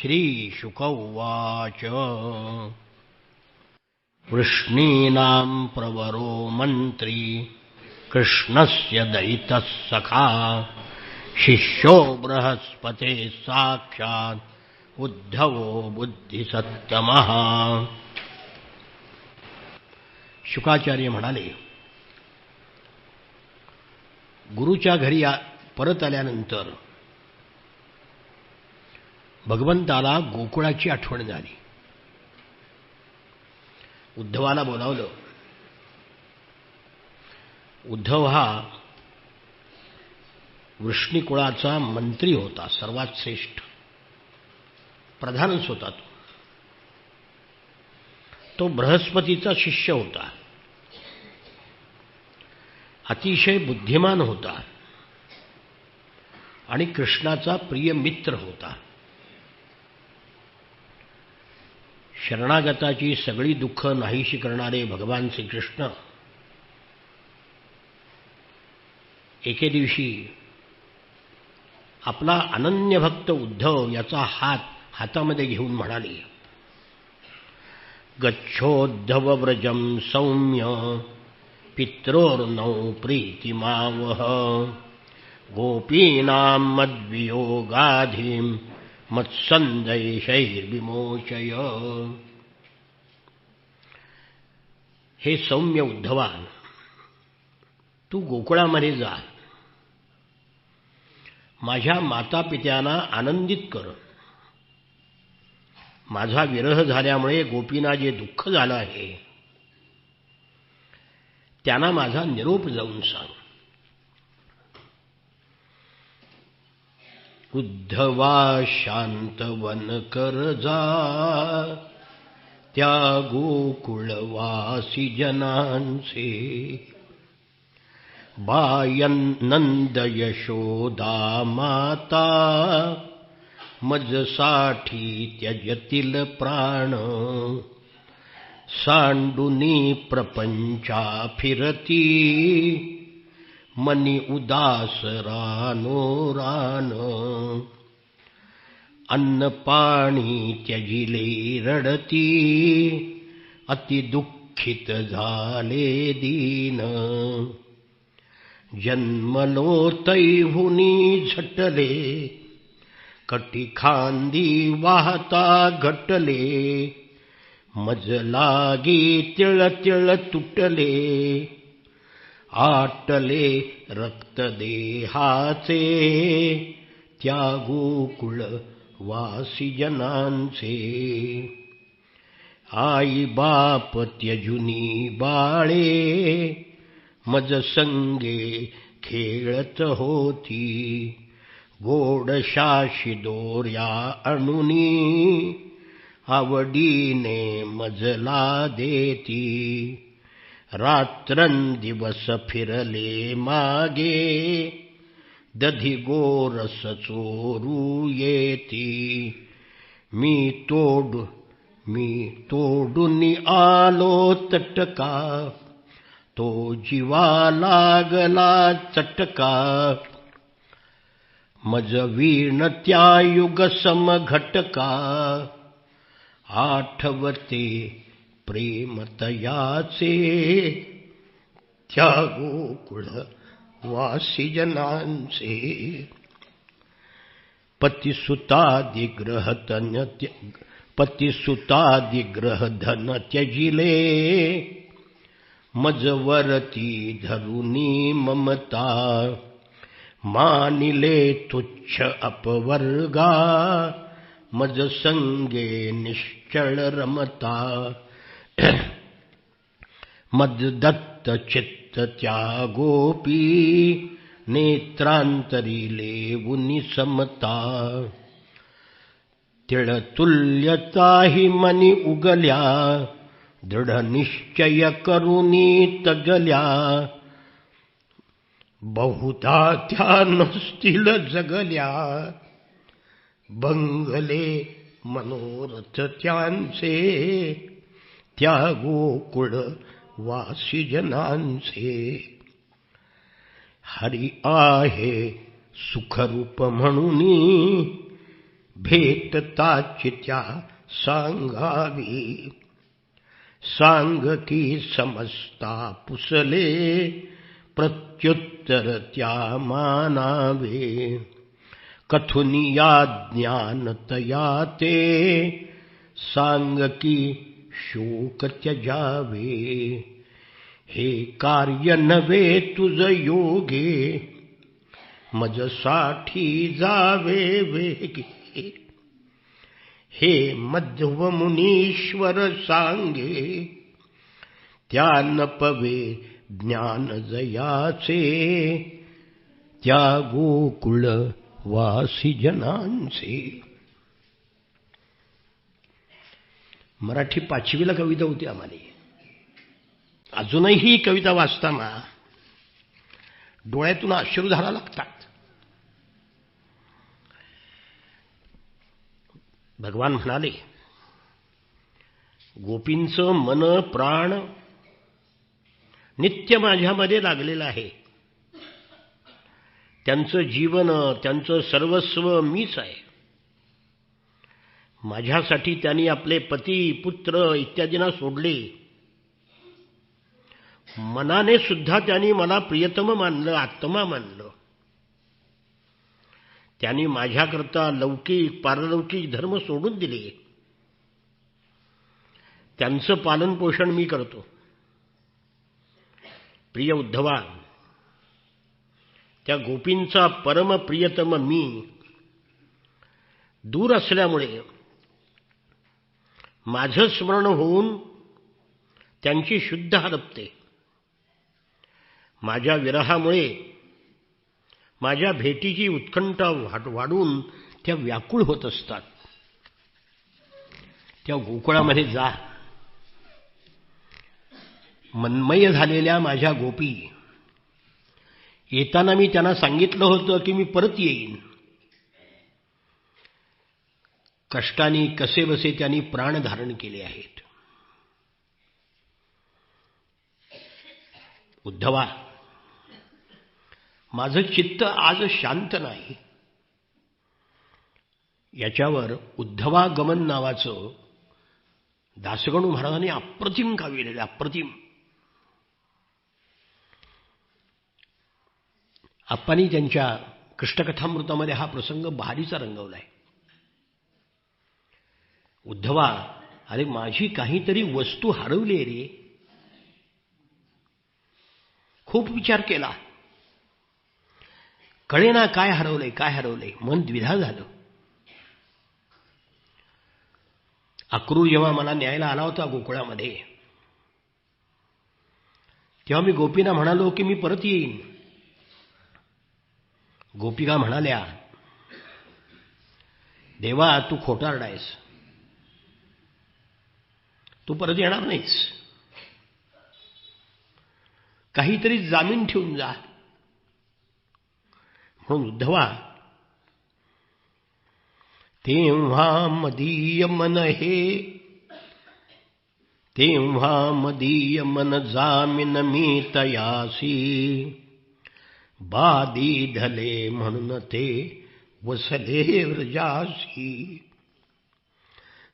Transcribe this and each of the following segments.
श्रीशुक उवाच वृष्णीनां प्रवरो मन्त्री कृष्णस्य दयितः सखा शिष्यो बृहस्पते साक्षात् उद्धवो बुद्धिसत्तमः. शुकाचार्य म्हणाले, गुरुच्या घरी परत आल्यानंतर भगवंताला गोकुळाची आठवण झाली. उद्धवाला बोलावलं. उद्धव हा वृष्णीकुळाचा मंत्री होता, सर्वात श्रेष्ठ प्रधानच होता. तो बृहस्पतीचा शिष्य होता, अतिशय बुद्धिमान होता आणि कृष्णाचा प्रिय मित्र होता. शरणागताची सगळी दुःख नाहीशी करणारे भगवान श्रीकृष्ण एके दिवशी आपला अनन्य भक्त उद्धव याचा हातामध्ये घेऊन म्हणाले, गच्छोद्धव व्रजम सौम्य पित्रोर्नौ प्रीतिमावह गोपीनां मद्वियोगाधिं मत्संदेशैर्विमोचय. हे सौम्य उद्धवा, तू गोकुळामध्ये जा, माझ्या मातापित्यांना आनंदित कर. माझा विरह झाल्यामुळे गोपींना जे दुःख झालं आहे त्यांना माझा निरोप जाऊन सांग. उद्धवा शांतवन कर जा त्या गोकुळवासी जनांचे बायनंद यशोदा माता मजसाठी त्यजतील प्राण सांडुनी प्रपंचा फिरती मनी उदास रानो रान अन्न पाणी त्यजिले रडती अति दुःखित झाले दीन जन्मलो तैहुनी झटले कटी खांदी वाहता घटले मज लागी तिळ तिळ तुटले आटले रक्त देहाचे त्या गोकुळ वासी जनांचे आई बाप त्यजुनी बाळे मज संगे खेळत होती गोडशाशी दोर्या अणुनी आवडीने मजला देती रात्रंदिवस फिरले मागे दधी गोरस चोरू येती मी तोडून आलो तटका तो जीवा लागला चटका मज वीण त्या युग समघटका आठवते प्रेम तयाचे त्या गोकुळ वासी जनांचे पतिसुतादिग्रह धन त्यजिले मजवरती धरुनी ममता मानिले तुच्छ अपवर्गा मज संगे निश्चल रमता मद्दत्त चित्त त्या गोपी नेत्रांतरिले उनि समता तिळतुल्यताही मनी उगल्या दृढ निश्चय करुनी तगल्या बहुधा त्या नसतील जगल्या बंगले मनोरथ त्यांचे त्या गोकुळ वासी जनांचे हरी आहे सुखरूप म्हणूनी भेटताची त्या सांगावी. सांग की समजता पुसले प्रत्युत्तर त्या मानावे. कथुनिया ज्ञान तया ते सांग की शोक त्यजावे. हे कार्य नव्हे तुझ योगे मजसाठी जावे वेगे. हे मध्व मुनीश्वर सांगे त्या नपवे ज्ञान जयाचे. त्या गोकुळ वासी जनांचे. मराठी 5वीला कविता होती आम्हाला. अजूनही ही कविता वाचताना डोळ्यातून अश्रुधारा लागतात. भगवान म्हणाले, गोपींचं मन प्राण नित्य माझ्यामध्ये लागलेलं आहे. त्यांचं जीवन, त्यांचं सर्वस्व मीच आहे. माझ्यासाठी त्यांनी आपले पती, पुत्र इत्यादींना सोडले. मनाने सुद्धा त्यांनी मला प्रियतम मानलं, आत्मा मानलं. त्यांनी माझ्याकरता लौकिक पारलौकिक धर्म सोडून दिले. त्यांचं पालन पोषण मी करतो. प्रिय उद्धवा, त्या गोपींचा परम प्रियतम मी दूर असल्यामुळे माझं स्मरण होऊन त्यांची शुद्ध हरपते. माझ्या विरहामुळे माझ्या भेटीची उत्कंठा वाढून त्या व्याकुळ होत असतात. त्या गोकुळामध्ये जा. मनमय झालेल्या माझ्या गोपी, येताना मी त्यांना सांगितलं होतं की मी परत येईन. कष्टाने कसेबसे त्यांनी प्राण धारण केले आहेत. उद्धवा, माझं चित्त आज शांत नाही. याच्यावर उद्धवागमन नावाचं दासगणू महाराजांनी अप्रतिम काव्य लिहिलं. अप्रतिम. आप्पांनी त्यांच्या कृष्णकथामृतामध्ये हा प्रसंग भारीचा रंगवलाय. उद्धवा, अरे माझी काहीतरी वस्तू हरवली रे. खूप विचार केला, कळेना काय हरवलंय काय हरवलंय. मन द्विधा झालं. अक्रूर जेव्हा मला न्यायला आला होता गोकुळामध्ये, तेव्हा मी गोपींना म्हणालो की मी परत येईन. गोपिका म्हणाल्या, देवा तू खोटारडायस, तू परत येणार नाहीस. काहीतरी जामीन ठेवून जा. म्हणून उद्धवा, तेव्हा मदीय मन हे, तेव्हा मदीय मन जामीन मी तयासी. बादी धले म्हणून ते वसले व्रजासी.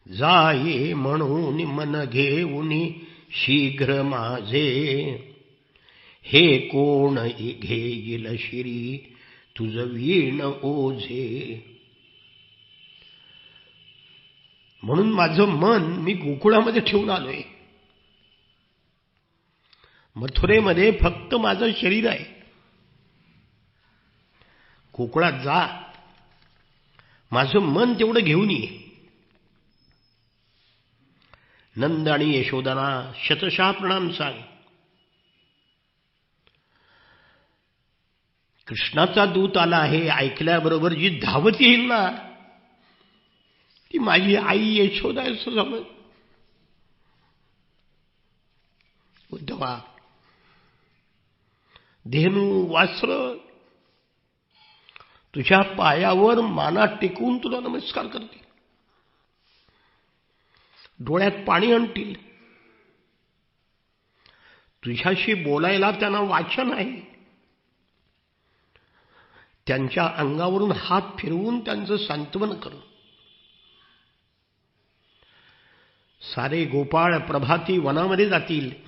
जाये म्हणून मन घेऊन शीघ्र माझे. हे कोण घेईल शिरी तुझ वीण ओझे. म्हणून माझं मन मी गोकुळामध्ये ठेवून आलोय. मथुरेमध्ये फक्त माझं शरीर आहे. गोकुळात जा, माझं मन तेवढं घेऊन ये. नंद आणि यशोदाना शतशः प्रणाम सांग. कृष्णाचा दूत आला आहे ऐकल्याबरोबर जी धावत येईल ना, ती माझी आई यशोदा असं समज. उद्धवा, धेनू वास्त्र तुझ्या पायावर माना टेकवून तुला नमस्कार करते. डोळ्यात पाणी आणतील. तुझ्याशी बोलायला त्यांना वाचा नाही. त्यांच्या अंगावरून हात फिरवून त्यांचं सांत्वन कर. सारे गोपाळ प्रभाती वनामध्ये जातील,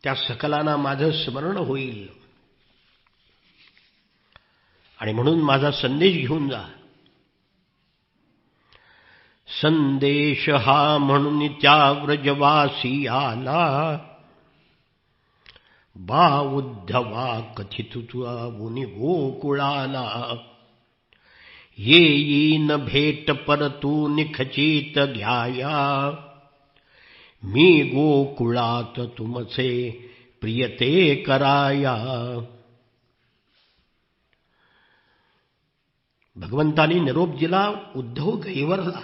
त्या सकलांना माझं स्मरण होईल आणि म्हणून माझा संदेश घेऊन जा. संदेश हा म्हणून त्या व्रजवासी आला, बा उद्धवा कथित मुनी गोकुळाला. येईन भेट परतू निखचित घ्याया, मी गोकुळात तुमचे प्रियते कराया. भगवंतानी निरोप दिला. उद्धव गैवरला,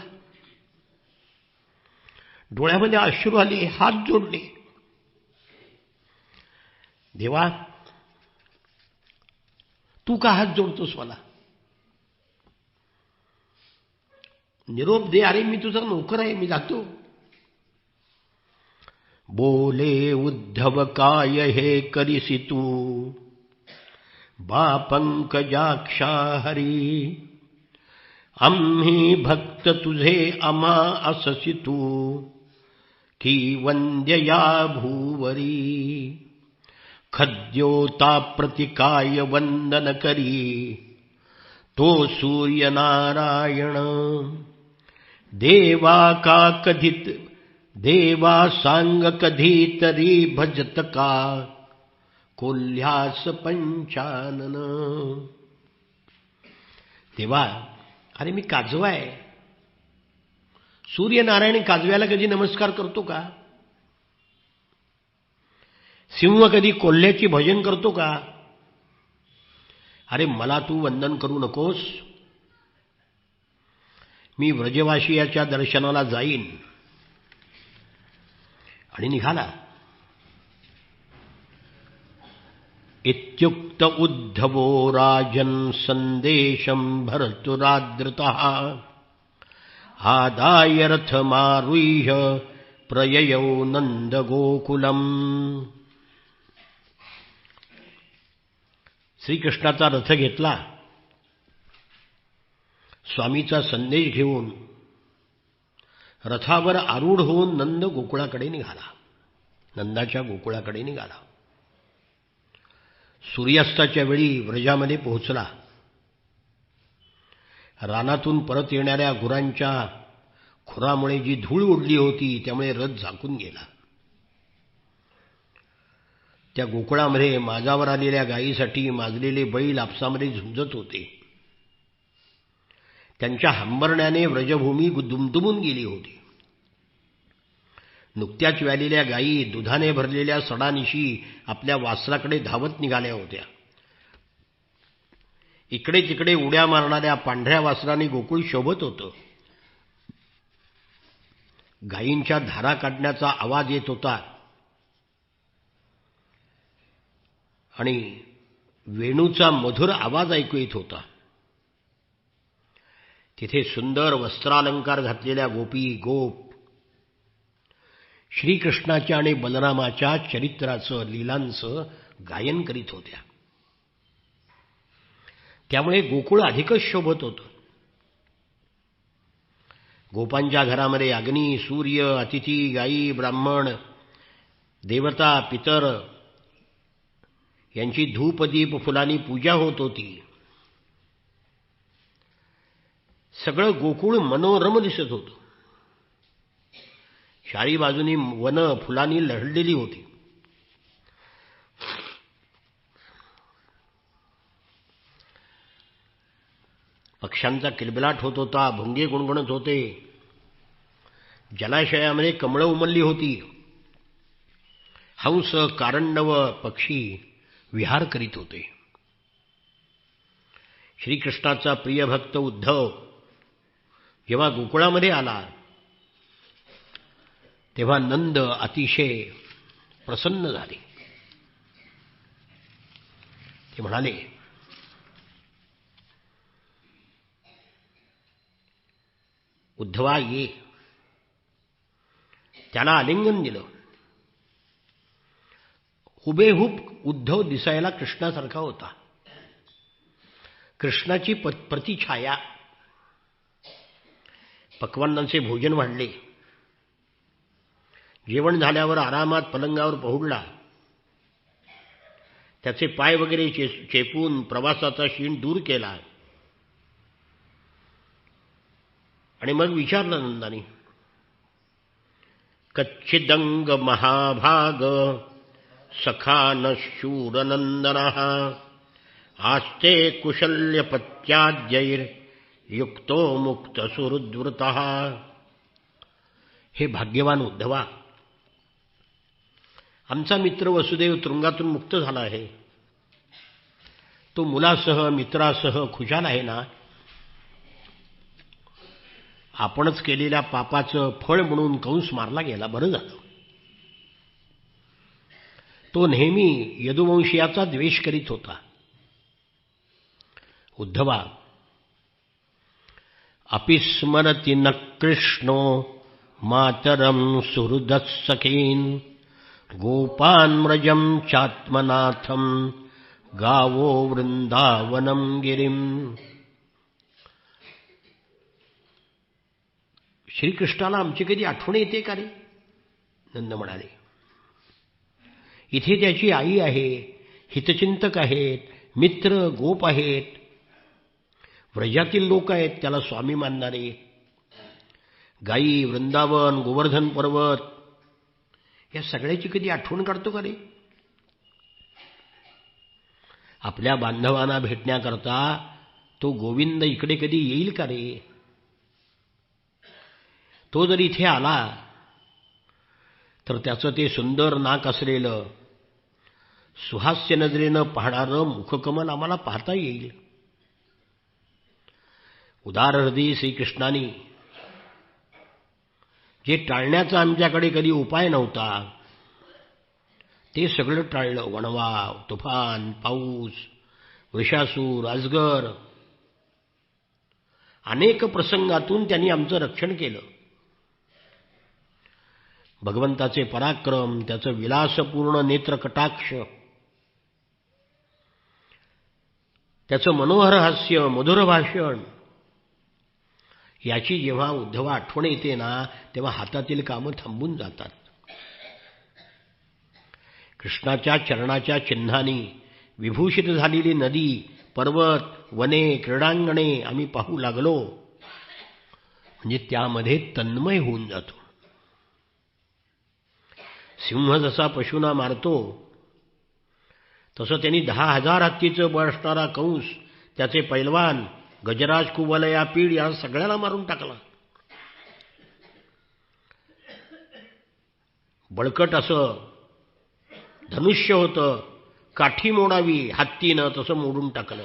डोळ्यामध्ये अश्रू आले, हात जोडले. देवा, तू का हात जोडतोस मला? निरोप दे. अरे मी तुझा नोकर आहे, मी जातो. बोले उद्धव काय हे करिसी तू, बा पंकजाक्षा हरी. आम्ही भक्त तुझे आम्हा अससी तू, की वंद्य या भूवरी. खद्योता प्रतिकाय वंदन करी, तो सूर्य नारायण. देवा का कधीत देवा सांग कधी तरी भजत का, कोल्ह्यास पंचानन. देवा, अरे मी काजवा आहे. सूर्यनारायण काजव्याला कधी नमस्कार करतो का? सिंह कधी कोल्ह्याची भजन करतो का? अरे मला तू वंदन करू नकोस. मी व्रजवासियाच्या दर्शनाला जाईन. आणि निघाला. इत्युक्त उद्धवो राजन् संदेशं भर्तुरादृतः, आदाय रथमारुह्य प्रययौ नंदगोकुलम्. श्रीकृष्णाचा रथ घेतला. स्वामीचा संदेश घेऊन रथावर आरूढ होऊन नंद गोकुळाकडे निघाला. नंदाच्या गोकुळाकडे निघाला. सूर्यास्ताच्या वेळी व्रजामध्ये पोहोचला. रानातून परत येणाऱ्या गुरांच्या खुरामुळे जी धूळ उडली होती त्यामुळे रथ झाकून गेला. त्या गोकुळामध्ये माजावर आलेल्या गायीसाठी माजलेले बैल आपसामध्ये झुंजत होते. त्यांच्या हंबरण्याने व्रजभूमी दुमदुमून गेली होती. नुकत्याच व्यालेल्या गायी दुधाने भरलेल्या सडानिशी आपल्या वासराकडे धावत निघाल्या होत्या. इकडे तिकडे उड्या मारणाऱ्या पांढऱ्या वासराने गोकुळ शोभत होतं. गायींच्या धारा काढण्याचा आवाज येत होता आणि वेणूचा मधुर आवाज ऐकू येत होता. तिथे सुंदर वस्त्रालंकार घातलेल्या गोपी गोप श्रीकृष्णाच्या आणि बलरामाच्या चरित्राचं लीलांचं गायन करीत होत्या. त्यामुळे गोकुळ अधिकच शोभत होतं. गोपांच्या घरामध्ये अग्नी, सूर्य, अतिथी, गायी, ब्राह्मण, देवता, पितर यांची धूपदीप फुलांनी पूजा होत होती. सगळं गोकुळ मनोरम दिसत होतं. चारी बाजूनी वन फुलांनी लढलेली होती. पक्ष्यांचा किलबिलाट होत होता. भुंगे गुणगुणत होते. जलाशयामध्ये कमळं उमलली होती. हंस, कारंडव पक्षी विहार करीत होते. श्रीकृष्णाचा प्रिय भक्त उद्धव जेव्हा गोकुळामध्ये आला तेव्हा नंद अतिशय प्रसन्न झाले. ते म्हणाले, उद्धवा ये. त्याला आलिंगन दिलं. हुबेहूब उद्धव दिसायला कृष्णासारखा होता. कृष्णाची प्रतिछाया. पक्वान्नांचे भोजन वाढले. जेवण झाल्यावर आरामात पलंगावर पहुडला. त्याचे पाय वगैरे चेपून प्रवासाचा शीण दूर केला आणि मग विचारलं नंदानी, कच्चिदंग महाभाग सखा न शूरनंदनः आस्ते कुशल्यपत्याद्यैर युक्तो मुक्त सुहृद्वृतः. हे भाग्यवान उद्धवा, आमचा मित्र वसुदेव तुरुंगातून मुक्त झाला आहे. तो मुलासह मित्रासह खुशाल आहे ना. आपणच केलेल्या पापाचं फळ म्हणून कंस मारला गेला, बरं झालं. तो नेहमी यदुवंशीयाचा द्वेष करीत होता. उद्धवा, अपिस्मरति न कृष्णो मातरम सुहृदसखीन गोपान् व्रजं चात्मनाथं गावो वृंदावनं गिरिम. श्रीकृष्णाला आमची कधी आठवण येते का रे? नंद म्हणाले, इथे त्याची आई आहे, हितचिंतक आहेत, मित्र गोप आहेत, व्रजातील लोक आहेत त्याला स्वामी मानणारे. गायी, वृंदावन, गोवर्धन पर्वत या सगळ्याची कधी आठवण काढतो का रे? आपल्या बांधवांना भेटण्याकरता तो गोविंद इकडे कधी येईल का रे? तो जर इथे आला तर त्याचं ते सुंदर नाक असलेलं सुहास्य नजरेनं पाहणारं मुखकमल आम्हाला पाहता येईल. उदार हृदयी श्रीकृष्णाने जे टाळण्याचा आमच्याकडे कधी उपाय नव्हता ते सगळं टाळलं. वणवा, तुफान, पाऊस, वृषासूर, अजगर अनेक प्रसंगातून त्यांनी आमचं रक्षण केलं. भगवंताचे पराक्रम, त्याचं विलासपूर्ण नेत्रकटाक्ष, त्याचं मनोहर हास्य, मधुर भाषण याची जेव्हा उद्धवा आठवण येते ना तेव्हा हातातील कामं थांबून जातात. कृष्णाच्या चरणाच्या चिन्हांनी विभूषित झालेली नदी, पर्वत, वने, क्रीडांगणे आम्ही पाहू लागलो म्हणजे त्यामध्ये तन्मय होऊन जातो. सिंह जसा पशूंना मारतो तसं त्यांनी 10,000 हत्तीचं बळ असणारा कंस, त्याचे पैलवान गजराज, कुवलया, पीड या सगळ्याला मारून टाकला. बळकट असं धनुष्य होतं, काठी मोडावी हत्तीनं तसं मोडून टाकलं.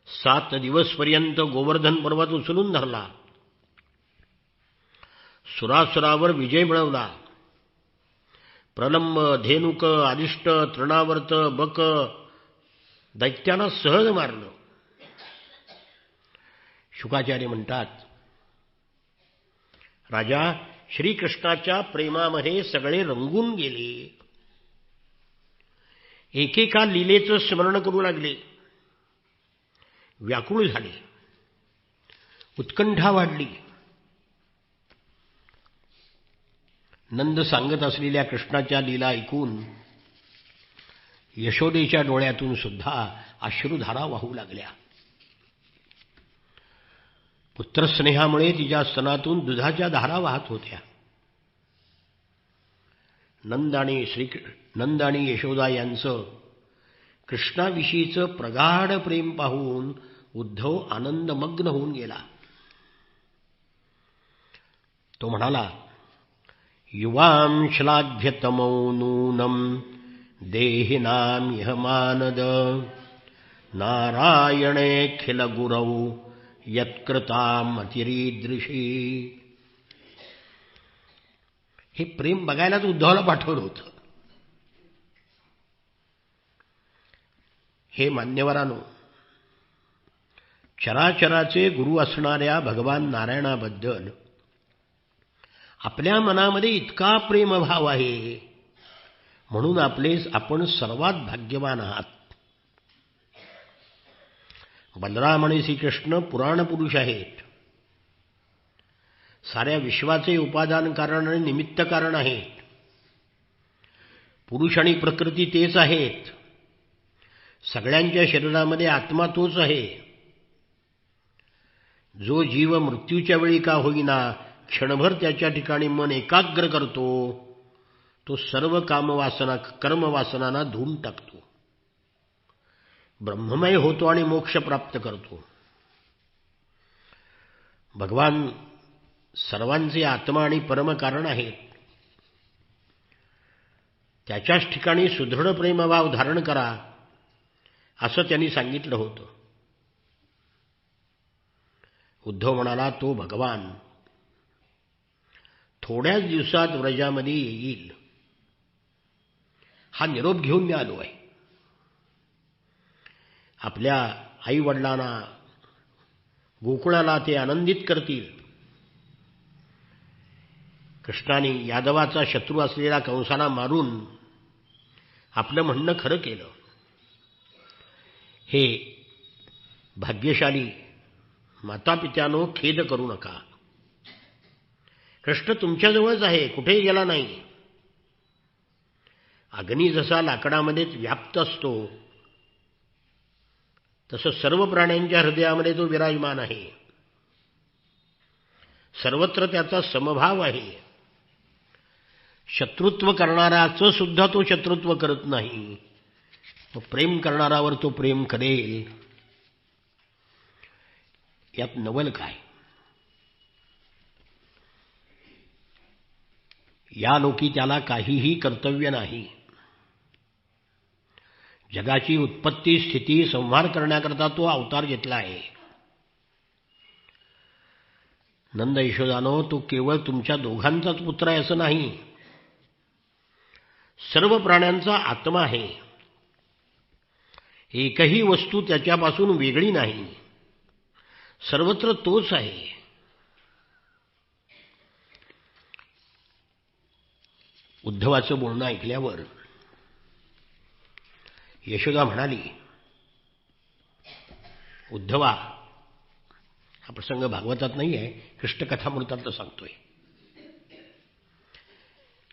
7 दिवसपर्यंत गोवर्धन पर्वत उचलून धरला. सुरासुरावर विजय मिळवला. प्रलंब, धेनुक, अरिष्ट, तृणावर्त, बक दैत्यांना सहज मारलं. शुकाचार्य म्हणतात, राजा श्रीकृष्णाच्या प्रेमामध्ये सगळे रंगून गेले. एकेका लीलेचं स्मरण करू लागले. व्याकुळ झाले. उत्कंठा वाढली. नंद सांगत असलेल्या कृष्णाच्या लीला ऐकून यशोदेच्या डोळ्यातून सुद्धा अश्रुधारा वाहू लागल्या. पुत्रस्नेहामुळे तिच्या स्तनातून दुधाच्या धारा वाहत होत्या. नंद आणि यशोदा यांचं कृष्णाविषयीचं प्रगाढ प्रेम पाहून उद्धव आनंदमग्न होऊन गेला. तो म्हणाला, युवां श्लाघ्यतमो नूनं देहिनां इह मानद नारायणेऽखिल गुरौ यत्कृताम् अतिरीदृशी. हे प्रेम बघायलाच उद्धवाला पाठवलं होतं. हे मान्यवरांनो, चराचराचे गुरु असणाऱ्या भगवान नारायणाबद्दल आपल्या मनामध्ये इतका प्रेमभाव आहे म्हणून आपण सर्वात भाग्यवान आहात. बलराम आणि श्रीकृष्ण पुराण पुरुष आहेत. साऱ्या विश्वाचे उपादान कारण आणि निमित्त कारण आहेत. पुरुष आणि प्रकृती तेच आहेत. सगळ्यांच्या शरीरामध्ये आत्मा तोच आहे. जो जीव मृत्यूच्या वेळी का होईना क्षणभर त्याच्या ठिकाणी मन एकाग्र करतो, तो सर्व कामवासना कर्मवासनांना धुवून टाकतो, ब्रह्ममय होतो आणि मोक्ष प्राप्त करतो. भगवान सर्वांचे आत्मा आणि परमकारण आहेत. त्याच्याच ठिकाणी सुदृढ प्रेमभाव धारण करा असं त्यांनी सांगितलं होतं. उद्धव म्हणाला, तो भगवान थोड्याच दिवसात व्रजामध्ये येईल, हा निरोप घेऊन मी आलो आहे. आपल्या आईवडिलांना गोकुळाला ते आनंदित करतील. कृष्णाने यादवाचा शत्रू असलेला कंसाला मारून आपलं म्हणणं खरं केलं. हे भाग्यशाली मातापित्यानो, खेद करू नका. कृष्ण तुमच्याजवळच आहे, कुठेही गेला नाही. अग्नी जसा लाकडामध्येच व्याप्त असतो, तसं सर्व प्राण्यांच्या हृदयामध्ये तो विराजमान आहे. सर्वत्र त्याचा समभाव आहे. शत्रुत्व करणाराचं सुद्धा तो शत्रुत्व करत नाही. तो प्रेम करणारावर तो प्रेम करेल. यात नवल काय? या लोकी त्याला काहीही कर्तव्य नाही. जगाची उत्पत्ती स्थिती संहार करण्याकरता तो अवतार घेतला आहे. नंद यशोदानो, तो केवळ तुमच्या दोघांचाच पुत्र आहे असं नाही, सर्व प्राण्यांचा आत्मा आहे. एकही वस्तू त्याच्यापासून वेगळी नाही, सर्वत्र तोच आहे. उद्धवाचं बोलणं ऐकल्यावर यशोदा म्हणाली, उद्धवा, हा प्रसंग भागवतात नाही आहे, कृष्णकथामृतातलं सांगतोय.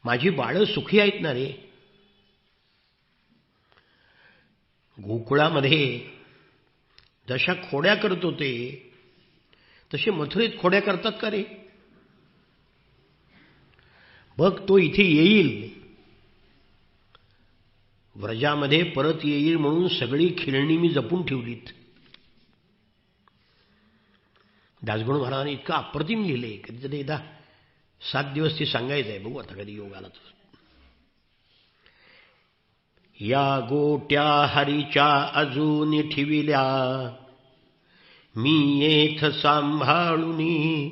माझी बाळं सुखी आहेत ना रे? गोकुळामध्ये जशा खोड्या करत होते तसे मथुरेत खोड्या करतात का रे? बघ, तो इथे येईल, व्रजामध्ये परत येईल म्हणून सगळी खिळणी मी जपून ठेवलीत. दासगणू महाराजांनी इतकं अप्रतिम लिहिले, कधीतरी एकदा 7 दिवस ते सांगायचं आहे. बघू आता कधी योग आला तर. या गोट्या हरीच्या अजून ठेविल्या, मी येथ सांभाळुनी,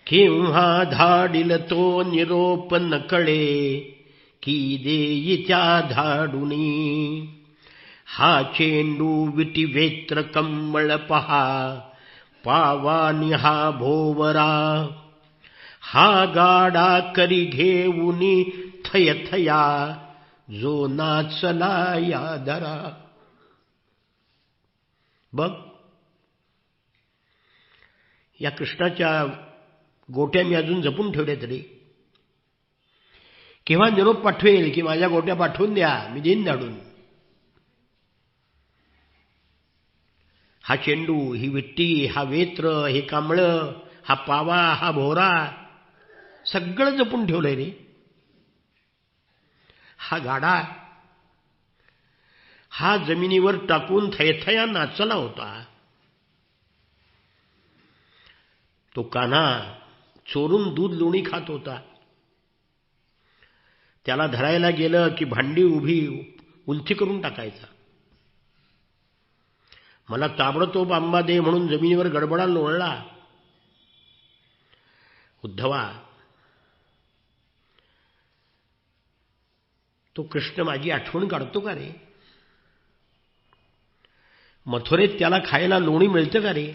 केव्हा धाडिल तो निरोप न कळे, की देई त्या धाडुनी. हा चेंडू विटिवेत्र कम्मळ पहा, पावानी हा भोवरा, हा गाडा करी घेऊनी थय थया, जो नाचला या दरा. बघ, या कृष्णाच्या गोट्या मी अजून जपून ठेवल्या, तरी केव्हा निरोप पाठवेल की माझ्या गोट्या पाठवून द्या, मी देईन धाडून. हा चेंडू, ही विट्टी, हा वेत्र, हे कांबळं, हा पावा, हा भोवरा, सगळं जपून ठेवलंय रे. हा गाडा, हा जमिनीवर टाकून थयथया नाचला होता. तो कान्हा चोरून दूध लोणी खात होता. त्याला धरायला गेलं की भांडी उभी उलथी करून टाकायचा. मला ताबडतोब आंबा दे म्हणून जमिनीवर गडबडा लोळला. उद्धवा, तो कृष्ण माझी आठवण काढतो का रे? मथुरेत त्याला खायला लोणी मिळतं का रे?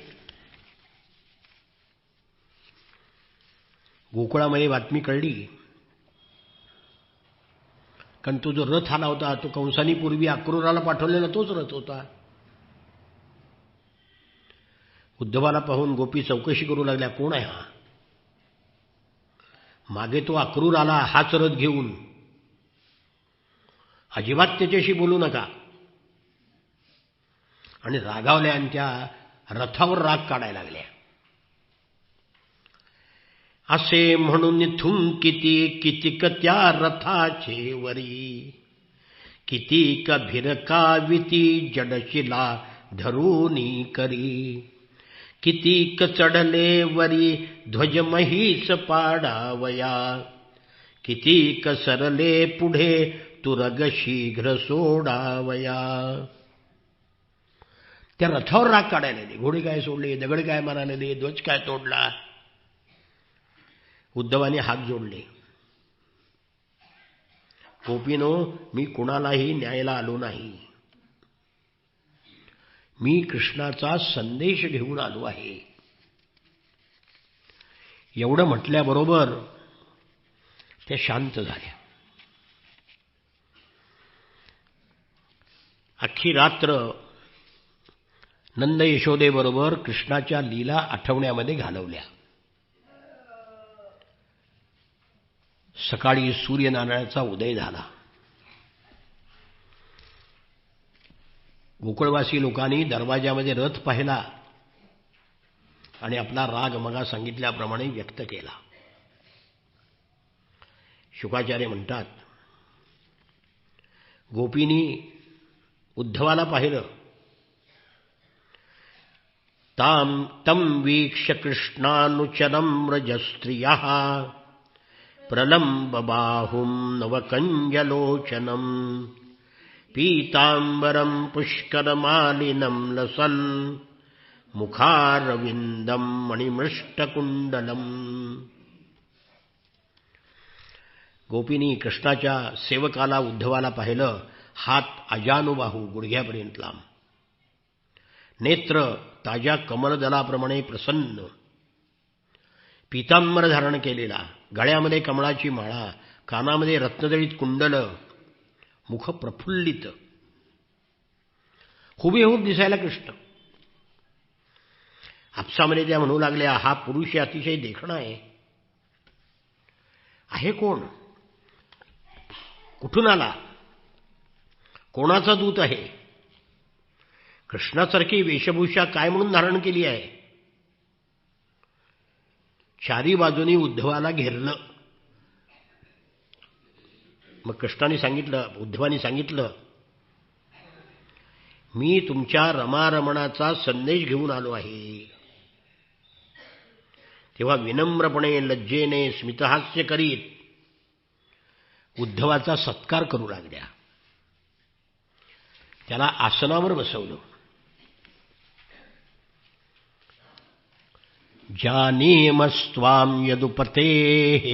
गोकुळामध्ये बातमी कळली, कारण तो जो रथ आला होता तो कंसानी पूर्वी अक्रूराला पाठवलेला तोच रथ होता. उद्धवाला पाहून गोपी चौकशी करू लागल्या, कोण आहे हा? मागे तो अक्रूर आला हाच रथ घेऊन, अजिबात त्याच्याशी बोलू नका. आणि रागावल्या आणि त्या रथावर राग काढायला लागल्या. असे म्हणून थुंकिती कितीक त्या रथाचे वरी, कितीक भिरकाविती जडशिला धरूनी करी, कितीक चढले वरी ध्वज महीस पाडावया, कितीक सरले पुढे तुरग शीघ्र सोडावया. त्या रथावर राग काढायला लागले. घोडे काय सोडले, दगड काय मारायला, ध्वज काय तोडला. उद्धवाने हात जोडले. गोपीनो, मी कुणालाही न्यायला आलो नाही. मी कृष्णाचा संदेश घेऊन आलो आहे. एवढं म्हटल्याबरोबर त्या शांत झाल्या. अख्खी रात्र नंद यशोदेबरोबर कृष्णाच्या लीला आठवण्यामध्ये घालवल्या. सकाळी सूर्यनारायणाचा उदय झाला. गोकुळवासी लोकांनी दरवाजामध्ये रथ पाहिला आणि आपला राग मगा सांगितल्याप्रमाणे व्यक्त केला. शुकाचार्य म्हणतात, गोपींनी उद्धवाला पाहिलं. ताम तम वीक्ष कृष्णानुचरम रजस्त्रियः प्रलंब बाहुं नवकंजलोचनम पीतांबरम पुष्करमालिनं लसन् मुखारविंदम मणिमृष्टकुंडलम. गोपींनी कृष्णाच्या सेवकाला उद्धवाला पाहिलं. हात अजानुबाहू, गुडघ्यापर्यंत लांब, नेत्र ताज्या कमलदलाप्रमाणे प्रसन्न, पीतांबर धारण केलेला, गळ्यामध्ये कमळाची माळा, कानामध्ये रत्नजडित कुंडल, मुख प्रफुल्लित, हुबेहूब दिसायला कृष्ण. आपसामध्ये त्या म्हणू लागल्या, हा पुरुष अतिशय देखणा आहे. आहे कोण? कुठून आला? कोणाचा दूत आहे? कृष्णासारखी वेशभूषा काय म्हणून धारण केली आहे? चारी बाजूनी उद्धवाला घेरलं. मग कृष्णाने सांगितलं, उद्धवानी सांगितलं, मी तुमच्या रमारमणाचा संदेश घेऊन आलो आहे. तेव्हा विनम्रपणे, लज्जेने, स्मितहास्य करीत उद्धवाचा सत्कार करू लागल्या. त्याला आसनावर बसवलं. जानीमस्त्वां यदुपतेः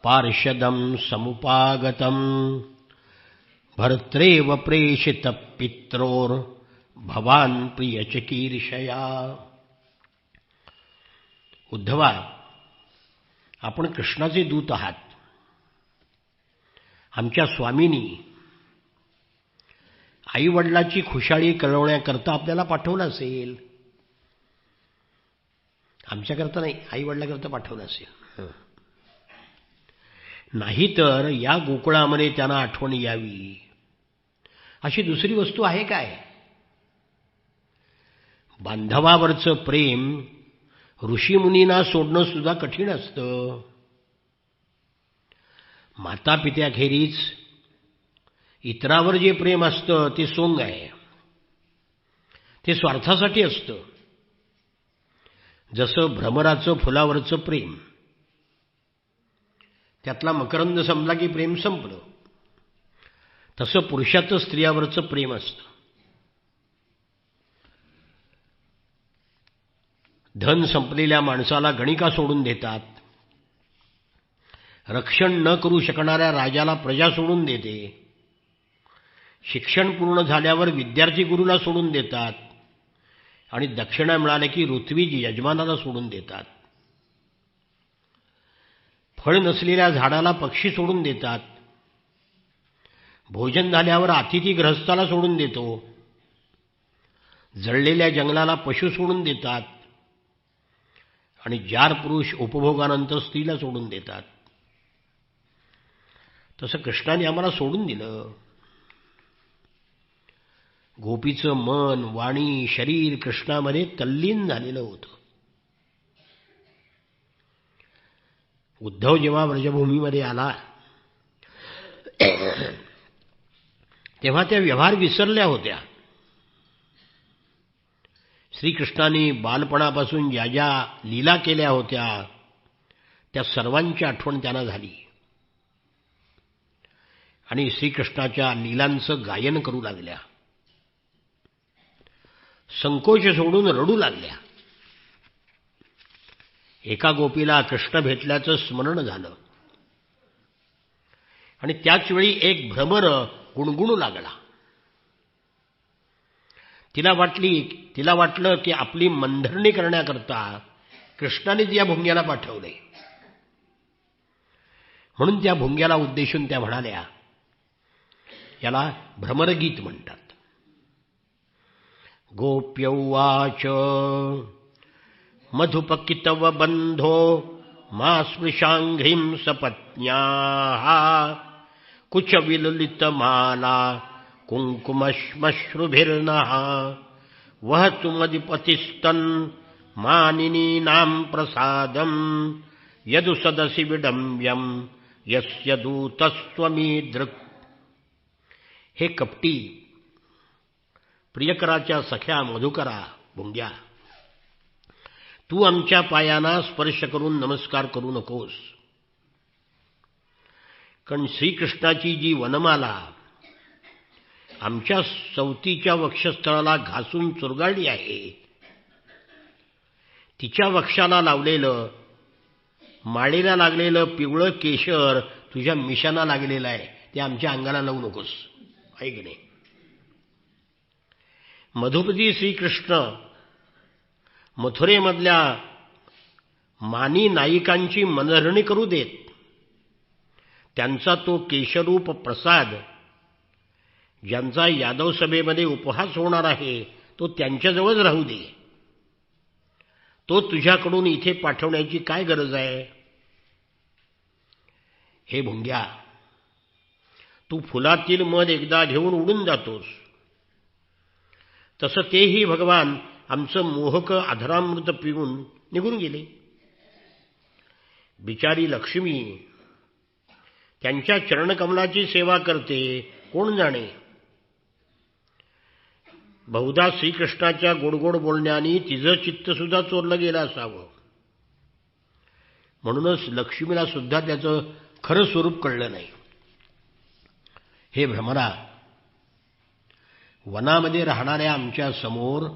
पार्षदं समुपागतं भर्त्रेव प्रेषित पित्रोर भवान प्रियचकीर्षया. उद्धवा, आपण कृष्णाचे दूत आहात. आमच्या स्वामींनी आईवडिलाची खुशाली कळवण्याकरता आपल्याला पाठवलं असेल. आमच्याकरता नाही, आईवडिलाकरता पाठवलं असेल. नाहीतर या गोकुळामध्ये त्यांना आठवण यावी अशी दुसरी वस्तू आहे काय? बांधवावरचं प्रेम ऋषीमुनींना सोडणं सुद्धा कठीण असतं. मातापित्याखेरीज इतरावर जे प्रेम असतं ते सोंग आहे. ते स्वार्थासाठी असतं. जसं भ्रमराचं फुलावरचं प्रेम, त्यातला मकरंद संपला की प्रेम संपलं, तसं पुरुषाचं स्त्रियावरचं प्रेम असतं. धन संपलेल्या माणसाला गणिका सोडून देतात. रक्षण न करू शकणाऱ्या राजाला प्रजा सोडून देते. शिक्षण पूर्ण झाल्यावर विद्यार्थी गुरुला सोडून देतात आणि दक्षिणा मिळाले की ऋत्विज यजमानाला सोडून देतात. फळ नसलेल्या झाडाला पक्षी सोडून देतात. भोजन झाल्यावर अतिथी गृहस्थाला सोडून देतो. जळलेल्या जंगलाला पशु सोडून देतात आणि जार पुरुष उपभोगानंतर स्त्रीला सोडून देतात. तसं कृष्णाने आम्हाला सोडून दिलं. गोपीचं मन, वाणी, शरीर कृष्णामध्ये तल्लीन झालेलं होतं. उद्धव जेव्हा व्रजभूमीमध्ये आला तेव्हा त्या व्यवहार विसरल्या होत्या. श्रीकृष्णाने बालपणापासून ज्या ज्या लीला केल्या होत्या त्या सर्वांची आठवण त्यांना झाली आणि श्रीकृष्णाच्या लीलांचं गायन करू लागल्या. संकोच सोडून रडू लागल्या. एका गोपीला कृष्ण भेटल्याचं स्मरण झालं आणि त्याचवेळी एक भ्रमर गुणगुणू लागला. तिला वाटलं की आपली मनधरणी करण्याकरता कृष्णाने या भुंग्याला पाठवले. म्हणून त्या भुंग्याला उद्देशून त्या म्हणाल्या, याला भ्रमरगीत म्हणतात. गोप्यौवाच मधुपकितव बंधो मा स्पृशांघ्रीं सपत्न्याः कुचविललितमाला कुङ्कुमश्मश्रुभिर्नः वहतु मदिपतिस्तन् मानिनीनां प्रसादं यदु सदसि विडम्ब्यं यस्य दूतस्त्वमीदृक्. हे कपटी प्रियकराच्या सख्या मधुकरा भुंग्या, तू आमच्या पायांना स्पर्श करून नमस्कार करू नकोस. कारण श्रीकृष्णाची जी वनमाला आमच्या सवतीच्या वक्षस्थळाला घासून चुरगाळली आहे, तिच्या वक्षाला लावलेलं, माळेला लागलेलं पिवळं केशर तुझ्या मिशाना लागलेलं आहे, ते आमच्या अंगाला लावू नकोस. ऐक नाही. मधुपती श्रीकृष्ण मथुरेमधल्या मानी नायिकांची मनधरणी करू देत. त्यांचा तो केशरूप प्रसाद, ज्यांचा यादव सभेमध्ये उपहास होणार आहे, तो त्यांच्याजवळच राहू दे. तो तुझ्याकडून इथे पाठवण्याची काय गरज आहे? हे भुंग्या, तू फुलातील मध एकदा घेऊन उडून जातोस, तसं तेही भगवान आमचं मोहक अधरामृत पिऊन निघून गेले. बिचारी लक्ष्मी त्यांच्या चरणकमलाची सेवा करते, कोण जाणे. बहुधा श्रीकृष्णाच्या गोडगोड बोलण्याने तिचं चित्त सुद्धा चोरलं गेलं असावं. म्हणूनच लक्ष्मीला सुद्धा त्याचं खरं स्वरूप कळलं नाही. हे भ्रमरा, वनामध्ये राहणाऱ्या आमच्या समोर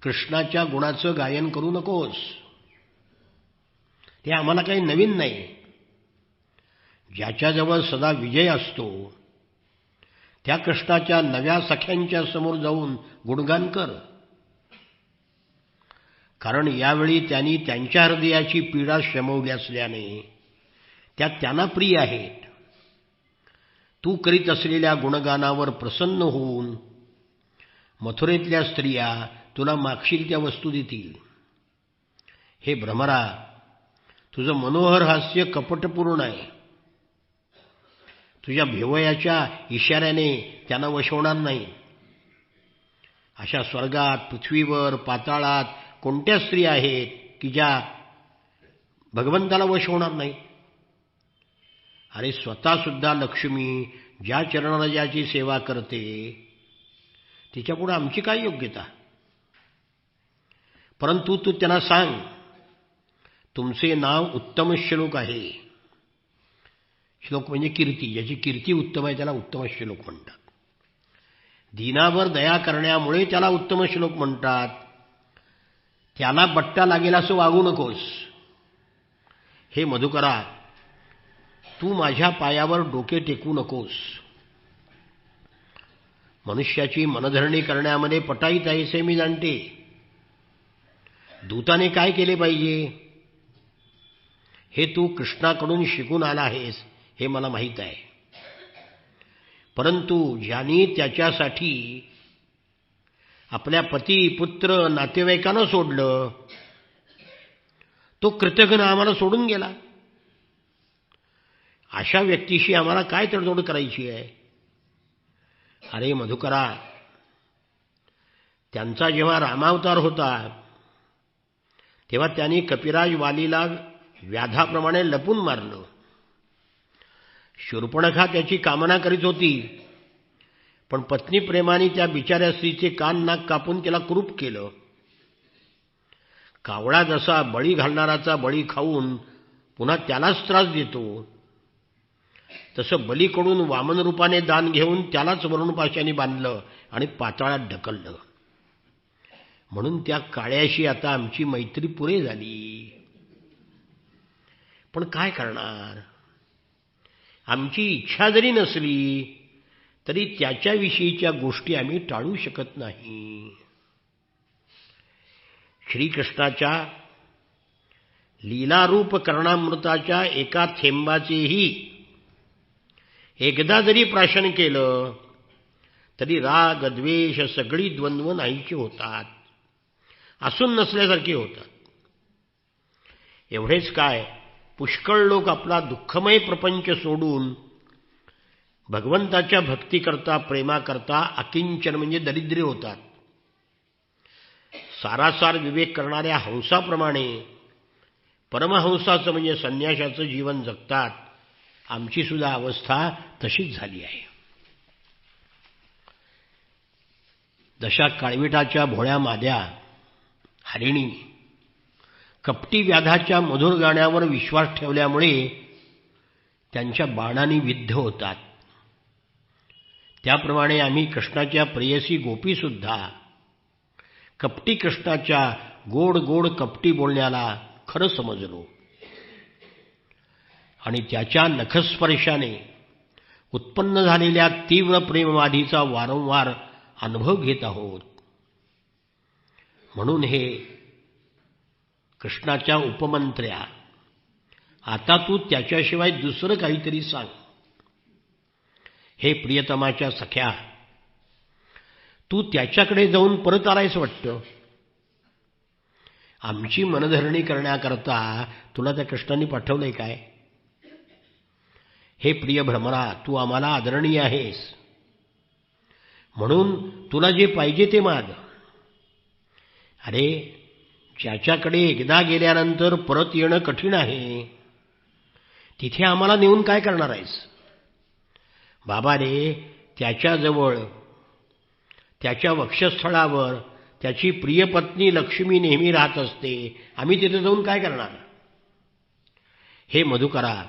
कृष्णाच्या गुणाचं गायन करू नकोस. ते आम्हाला काही नवीन नाही. ज्याच्याजवळ सदा विजय असतो त्या कृष्णाच्या नव्या सख्यांच्या समोर जाऊन गुणगान कर. कारण यावेळी त्यांनी त्यांच्या हृदयाची पीडा शमवली असल्याने त्या त्यांना प्रिय आहेत. तू करीत असलेल्या गुणगानावर प्रसन्न होऊन मथुरेतल्या स्त्रिया तुला मागशील त्या वस्तू देतील. हे भ्रमरा, तुझं मनोहर हास्य कपटपूर्ण आहे. तुझ्या भेवयाच्या इशाऱ्याने त्यांना वशवणार नाही. अशा स्वर्गात, पृथ्वीवर, पाताळात कोणत्या स्त्री आहेत की ज्या भगवंताला वशवणार नाही? अरे स्वतः सुद्धा लक्ष्मी ज्या चरणराजाची सेवा करते तिच्यापुढे आमची काय योग्यता? परंतु तू त्यांना सांग, तुमचे नाव उत्तम श्लोक आहे. श्लोक म्हणजे कीर्ती, ज्याची कीर्ती उत्तम आहे त्याला उत्तम श्लोक म्हणतात. दीनावर दया करण्यामुळे त्याला उत्तम श्लोक म्हणतात. त्याला बट्टा लागेल असं वागू नकोस. हे मधुकरा, तू माझ्या पायावर डोके टेकू नकोस. मनुष्याची मनधरणी करण्यामध्ये पटाईत आहेसे मी जाणते. दूताने काय केले पाहिजे हे तू कृष्णाकडून शिकून आला आहेस हे मला माहीत आहे. परंतु ज्यांनी त्याच्यासाठी आपल्या पती पुत्र नातेवाईकांना सोडलं, तो कृतघ्न आम्हाला सोडून गेला. अशा व्यक्तीशी आम्हाला काय तडजोड करायची आहे? अरे मधुकरा, त्यांचा जेव्हा रामावतार होता तेव्हा त्यांनी कपिराज वालीला व्याधाप्रमाणे लपून मारलं. शूर्पणखा त्याची कामना करीत होती, पण पत्नी प्रेमाने त्या बिचाऱ्या स्त्रीचे कान नाक कापून तिला कुरूप केलं. कावळा जसा बळी घालणाराचा बळी खाऊन पुन्हा त्यालाच त्रास देतो, तसं बलीकडून वामन रूपाने दान घेऊन त्यालाच वरुणपाशाने बांधलं आणि पाताळात ढकललं. म्हणून त्या काळ्याशी आता आमची मैत्री पुरे झाली. पण काय करणार? आमची इच्छा जरी नसली तरी त्याच्याविषयीच्या गोष्टी आम्ही टाळू शकत नाही. श्रीकृष्णाच्या लीलारूप कर्णामृताच्या एका थेंबाचेही एकदा जरी प्राशन केलं तरी राग द्वेष सगळी द्वंद्व नाहीची होतात, असून नसल्यासारखी होतात. एवढेच काय, पुष्कळ लोक आपला दुःखमय प्रपंच सोडून भगवंताच्या भक्तीकरता प्रेमाकरता अकिंचन म्हणजे दरिद्री होतात. सारासार विवेक करणाऱ्या हंसाप्रमाणे परमहंसाचं म्हणजे संन्याशाचं जीवन जगतात. आमची सुद्धा अवस्था तशीच झाली आहे. दशा काळविटाच्या भोळ्या माद्या हरिणी कपटी व्याधाच्या मधुर गाण्यावर विश्वास ठेवल्यामुळे त्यांच्या बाणांनी विद्ध होतात. त्याप्रमाणे आम्ही कृष्णाच्या प्रेयसी गोपीसुद्धा कपटी कृष्णाच्या गोड गोड कपटी बोलण्याला खरं समजलो आणि त्याच्या नखस्पर्शाने उत्पन्न झालेल्या तीव्र प्रेमवादीचा वारंवार अनुभव घेत आहोत. म्हणून हे कृष्णाच्या उपमंत्र्या, आता तू त्याच्याशिवाय दुसरं काहीतरी सांग. हे प्रियतमाच्या सख्या, तू त्याच्याकडे जाऊन परत आलायस वाटतं. आमची मनधरणी करण्याकरता तुला त्या कृष्णाने पाठवलंय काय? हे प्रिय भ्रमरा, तू आम्हाला आदरणीय आहेस म्हणून तुला जे पाहिजे ते माग. अरे, ज्याच्याकडे एकदा गेल्यानंतर परत येणं कठीण आहे, तिथे आम्हाला नेऊन काय करणार आहेस? बाबा रे, त्याच्याजवळ त्याच्या वक्षस्थळावर त्याची प्रिय पत्नी लक्ष्मी नेहमी राहत असते. आम्ही तिथे जाऊन काय करणार? हे मधुकरा,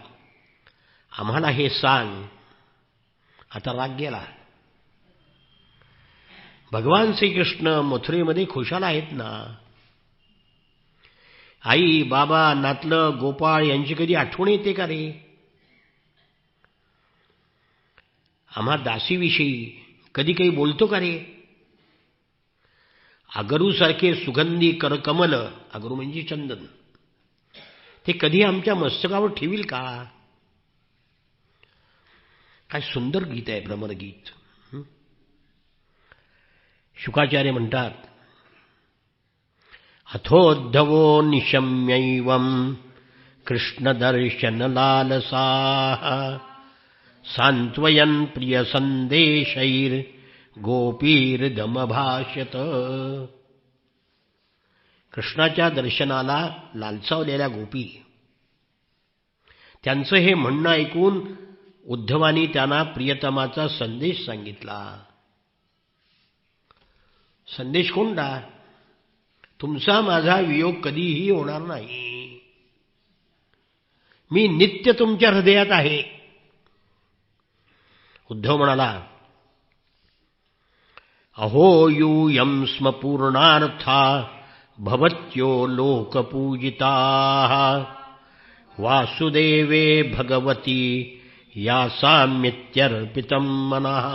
आम्हाला हे सांग. आता राग गेला. भगवान श्रीकृष्ण मथुरेमध्ये खुशाल आहेत ना. आई बाबा नातलं गोपाळ यांची कधी आठवण येते का रे? आम्हा दासीविषयी कधी काही बोलतो का रे? अगरूसारखे सुगंधी करकमल, अगरू म्हणजे चंदन, ते कधी आमच्या मस्तकावर ठेवील का? काय सुंदर गीत आहे भ्रमरगीत. शुकाचार्य म्हणतात, अथोद्धवो निशम्यैवं कृष्णदर्शनलालसाः सान्त्वयन् प्रियसन्देशैर्गोपीर्दमभाषत. कृष्णाच्या दर्शनाला लालसावलेल्या गोपी, त्यांचं हे म्हणणं ऐकून उद्धवानी त्यांना प्रियतमाचा संदेश सांगितला. संदेश कोणता? तुमचा माझा वियोग कधीही होणार नाही. मी नित्य तुमच्या हृदयात आहे. उद्धव म्हणाला, अहो यूयं स्म पूर्णार्था भवत्यो लोकपूजिताः वासुदेवे भगवती यासाम्यत्यर्पितं मनः.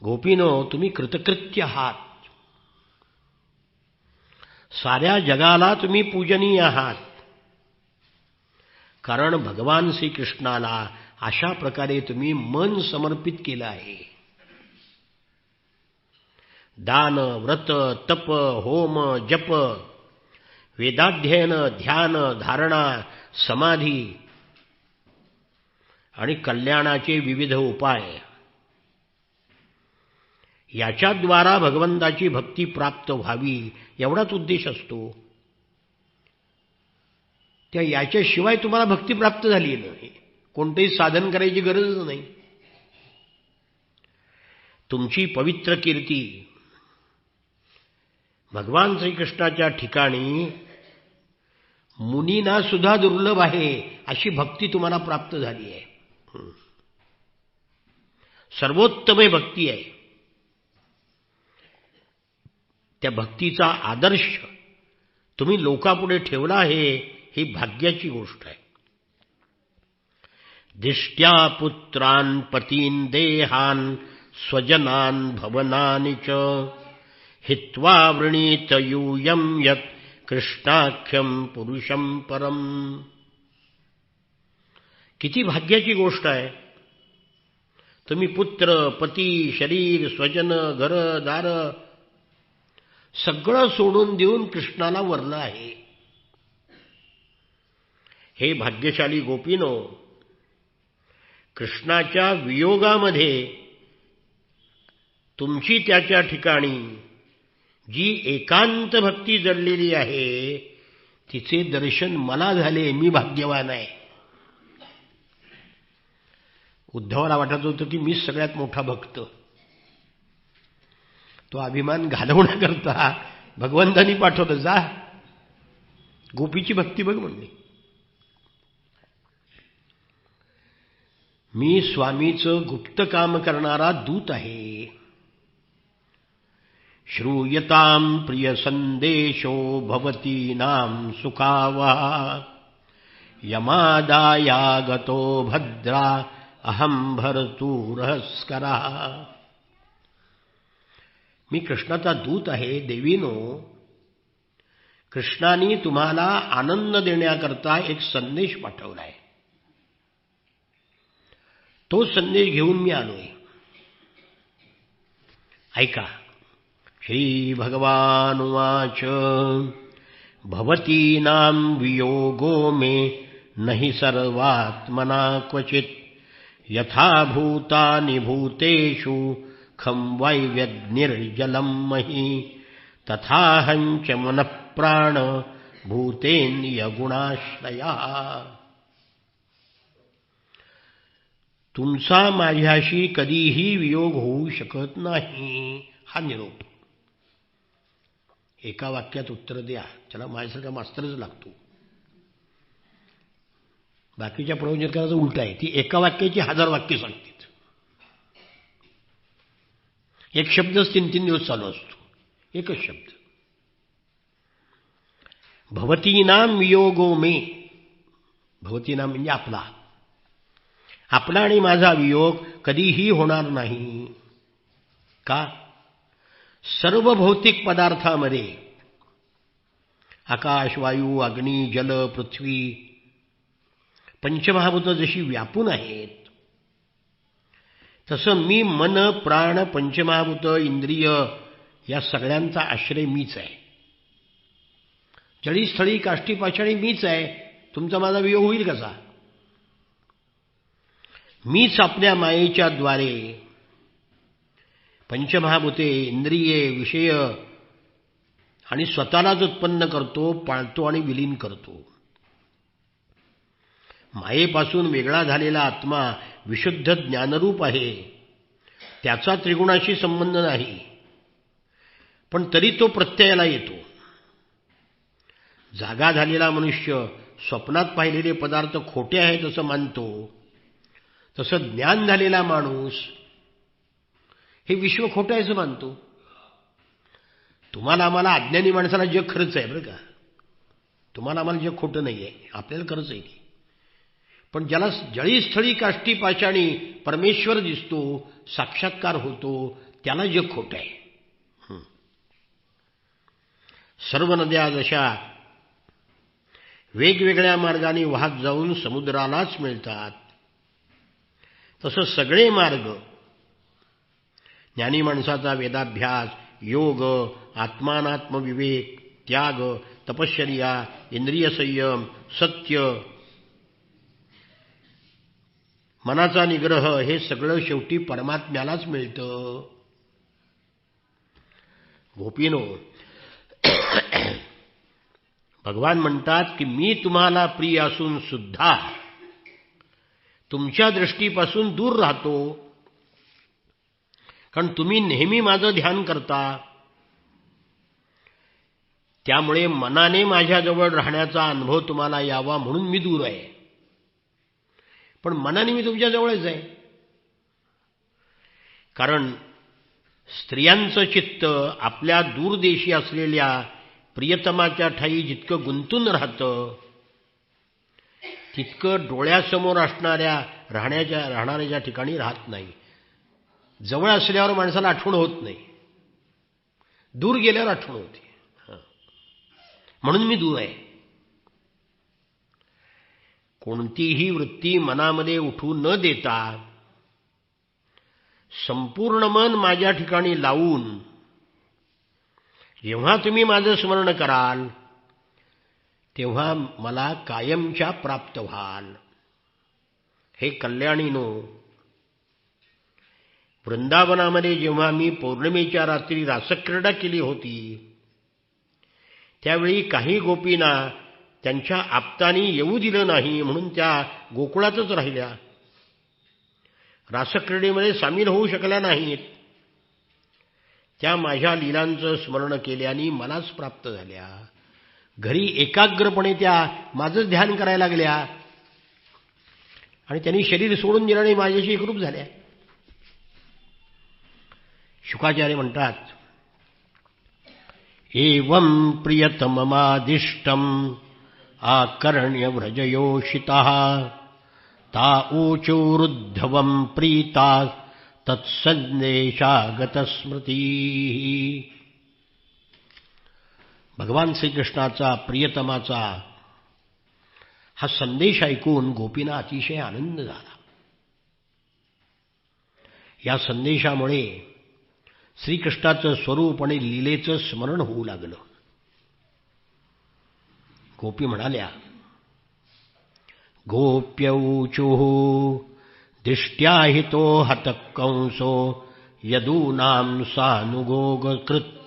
गोपीनो, तुम्ही कृतकृत्य आहात. साऱ्या जगाला तुम्ही पूजनीय आहात, कारण भगवान श्रीकृष्णाला अशा प्रकारे तुम्ही मन समर्पित केलं आहे. दान, व्रत, तप, होम, जप, वेदाध्ययन, ध्यान, धारणा, समाधी आणि कल्याणाचे विविध उपाय, याच्याद्वारा भगवंताची भक्ती प्राप्त व्हावी एवढाच उद्देश असतो. याच्याशिवाय तुम्हाला भक्ती प्राप्त झाली नाही. कोणतेही साधन करायची गरज नाही. तुमची पवित्र कीर्ती भगवान श्रीकृष्णाच्या ठिकाणी मुनींना सुद्धा दुर्लभ आहे अशी भक्ती तुम्हाला प्राप्त झाली आहे. सर्वोत्तम भक्ती आहे. त्या भक्तीचा आदर्श तुम्ही लोकापुढे ठेवला आहे, ही भाग्याची गोष्ट आहे. दिष्ट्या पुत्रान् पतीन् देहान् स्वजनान् भवनानि च हित्वा वृणीत यूयं यत् कृष्णाख्यं पुरुषं परम. किती भाग्याची गोष्ट आहे. तुम्ही पुत्र, पती, शरीर, स्वजन, घर, दार सगळं सोडून देऊन कृष्णाला वरलं आहे. हे भाग्यशाली गोपीनो, कृष्णाच्या वियोगामध्ये तुमची त्याच्या ठिकाणी जी एकांत भक्ती जडलेली आहे तिचे दर्शन मला झाले. मी भाग्यवान आहे. उद्धवाला वाटत होतं की मीच सगळ्यात मोठा भक्त. तो अभिमान घालवण्याकरता भगवंतांनी पाठवलं, जा गोपीची भक्ती बघ म्हणली. मी स्वामीचं गुप्त काम करणारा दूत आहे. श्रूयतां प्रिय संदेशो भवतीनां सुखावहा यमादायागतो भद्रा अहं भर्तुरस्करा. मी कृष्णाचा दूत आहे. देवीनो, कृष्णाने तुम्हाला आनंद देण्याकरता एक संदेश पाठवला आहे. तो संदेश घेऊन मी आलोय. ऐका. श्री भगवान उवाच भवतीनां वियोगो मे नहि सर्वात्मना क्वचित् यथा भूतानि भूतेषु खं वैव्यग्निर्जलं महि तथाहं मनः प्राण भूतेन्द्रियगुणाश्रया. तुमचा माझ्याशी कधीही वियोग होऊ शकत नाही हा निरोप. एका वाक्यात उत्तर द्या. त्याला माझ्यासारखा मास्तरच लागतो. बाकीच्या प्रवचनकाराचं उलट आहे. ती एका वाक्याची 1000 वाक्य सांगतात. एक शब्दच 3-3 दिवस चालू असतो. एकच शब्द. भवतीनां वियोगो मे. भवतीनां म्हणजे आपला. आपला आणि माझा वियोग कधीही होणार नाही. का? सर्व भौतिक पदार्थामध्ये आकाश, वायू, अग्नी, जल, पृथ्वी पंचमहाभूत जशी व्यापून आहेत तसं मी मन, प्राण, पंचमहाभूत, इंद्रिय या सगळ्यांचा आश्रय मीच आहे. जळी स्थळी काष्टी पाषाणी मीच आहे. तुमचा माझा वियोग होईल कसा? मीच आपल्या मायेच्या द्वारे पंचमहाभूते, इंद्रिये, विषय आणि स्वतःलाच उत्पन्न करतो, पाळतो आणि विलीन करतो. मायेपासून वेगळा झालेला आत्मा विशुद्ध ज्ञानरूप आहे. त्याचा त्रिगुणाशी संबंध नाही, पण तरी तो प्रत्ययाला येतो. जागा झालेला मनुष्य स्वप्नात पाहिलेले पदार्थ खोटे आहेत असं मानतो. तसं ज्ञान झालेला माणूस हे विश्व खोटं आहे असं मानतो. तुम्हाला आम्हाला अज्ञानी माणसाला जग खरंच आहे बरं का. तुम्हाला आम्हाला जग खोटं नाही आहे. आपल्याला खरंच आहे. पण ज्याला जळीस्थळी काष्टी पाषाणी परमेश्वर दिसतो, साक्षात्कार होतो, त्याला जग खोटं आहे. सर्व नद्या जशा वेगवेगळ्या मार्गाने वाहत जाऊन समुद्रालाच मिळतात तसं सगळे मार्ग ज्ञानी माणसाचा वेदाभ्यास, योग, आत्मानात्मविवेक, त्याग, तपश्चर्या, इंद्रिय संयम, सत्य, मनाचा निग्रह, हे सगळं शेवटी परमात्म्यालाच मिळतं. गोपीनो, भगवान म्हणतात की मी तुम्हाला प्रिय असून सुद्धा तुमच्या दृष्टीपासून दूर राहतो, कारण तुम्ही नेहमी माझं ध्यान करता. त्यामुळे मनाने माझ्याजवळ राहण्याचा अनुभव तुम्हाला यावा म्हणून मी दूर आहे, पण मनाने मी तुमच्या जवळच आहे. कारण स्त्रियांचं चित्त आपल्या दूरदेशी असलेल्या प्रियतमाच्या ठाई जितकं गुंतून राहतं, तितकं डोळ्यासमोर असणाऱ्या राहणाऱ्या ठिकाणी राहत नाही. जवळ असल्यावर माणसाला आठवण होत नाही, दूर गेल्यावर आठवण होते. म्हणून मी दूर आहे. कोणतीही वृत्ती मनामध्ये उठू न देता संपूर्ण मन माझ्या ठिकाणी लावून जेव्हा तुम्ही माझं स्मरण कराल तेव्हा मला कायमच्या प्राप्त व्हाल. हे कल्याणीनो, वृंदावनामध्ये जेव्हा मी पौर्णिमेच्या रात्री रासक्रीडा केली होती त्यावेळी काही गोपींना त्यांच्या आप्तांनी येऊ दिलं नाही म्हणून त्या गोकुळातच राहिल्या, रासक्रीडेमध्ये सामील होऊ शकल्या नाहीत. त्या माझ्या लीलांचं स्मरण केल्याने मलाच प्राप्त झाल्या. घरी एकाग्रपणे त्या माझंच ध्यान करायला लागल्या आणि त्यांनी शरीर सोडून दिल्याने माझ्याशी एकरूप झाल्या. शुकाचार्य म्हणतात, एवं प्रियतममादिष्टम् आकर्ण्य व्रजयोषितः ता ऊचोरुद्धवम् प्रीता तत्सन्देशागत स्मृती. भगवान श्रीकृष्णाचा प्रियतमाचा हा संदेश ऐकून गोपींना अतिशय आनंद झाला. या संदेशामुळे श्रीकृष्णाचं स्वरूप आणि लीलेचं स्मरण होऊ लागलं. गोपी म्हणाल्या, गोप्यौचुः दिष्ट्या हितो हतः कंसो यदूनां सानुगोगकृत्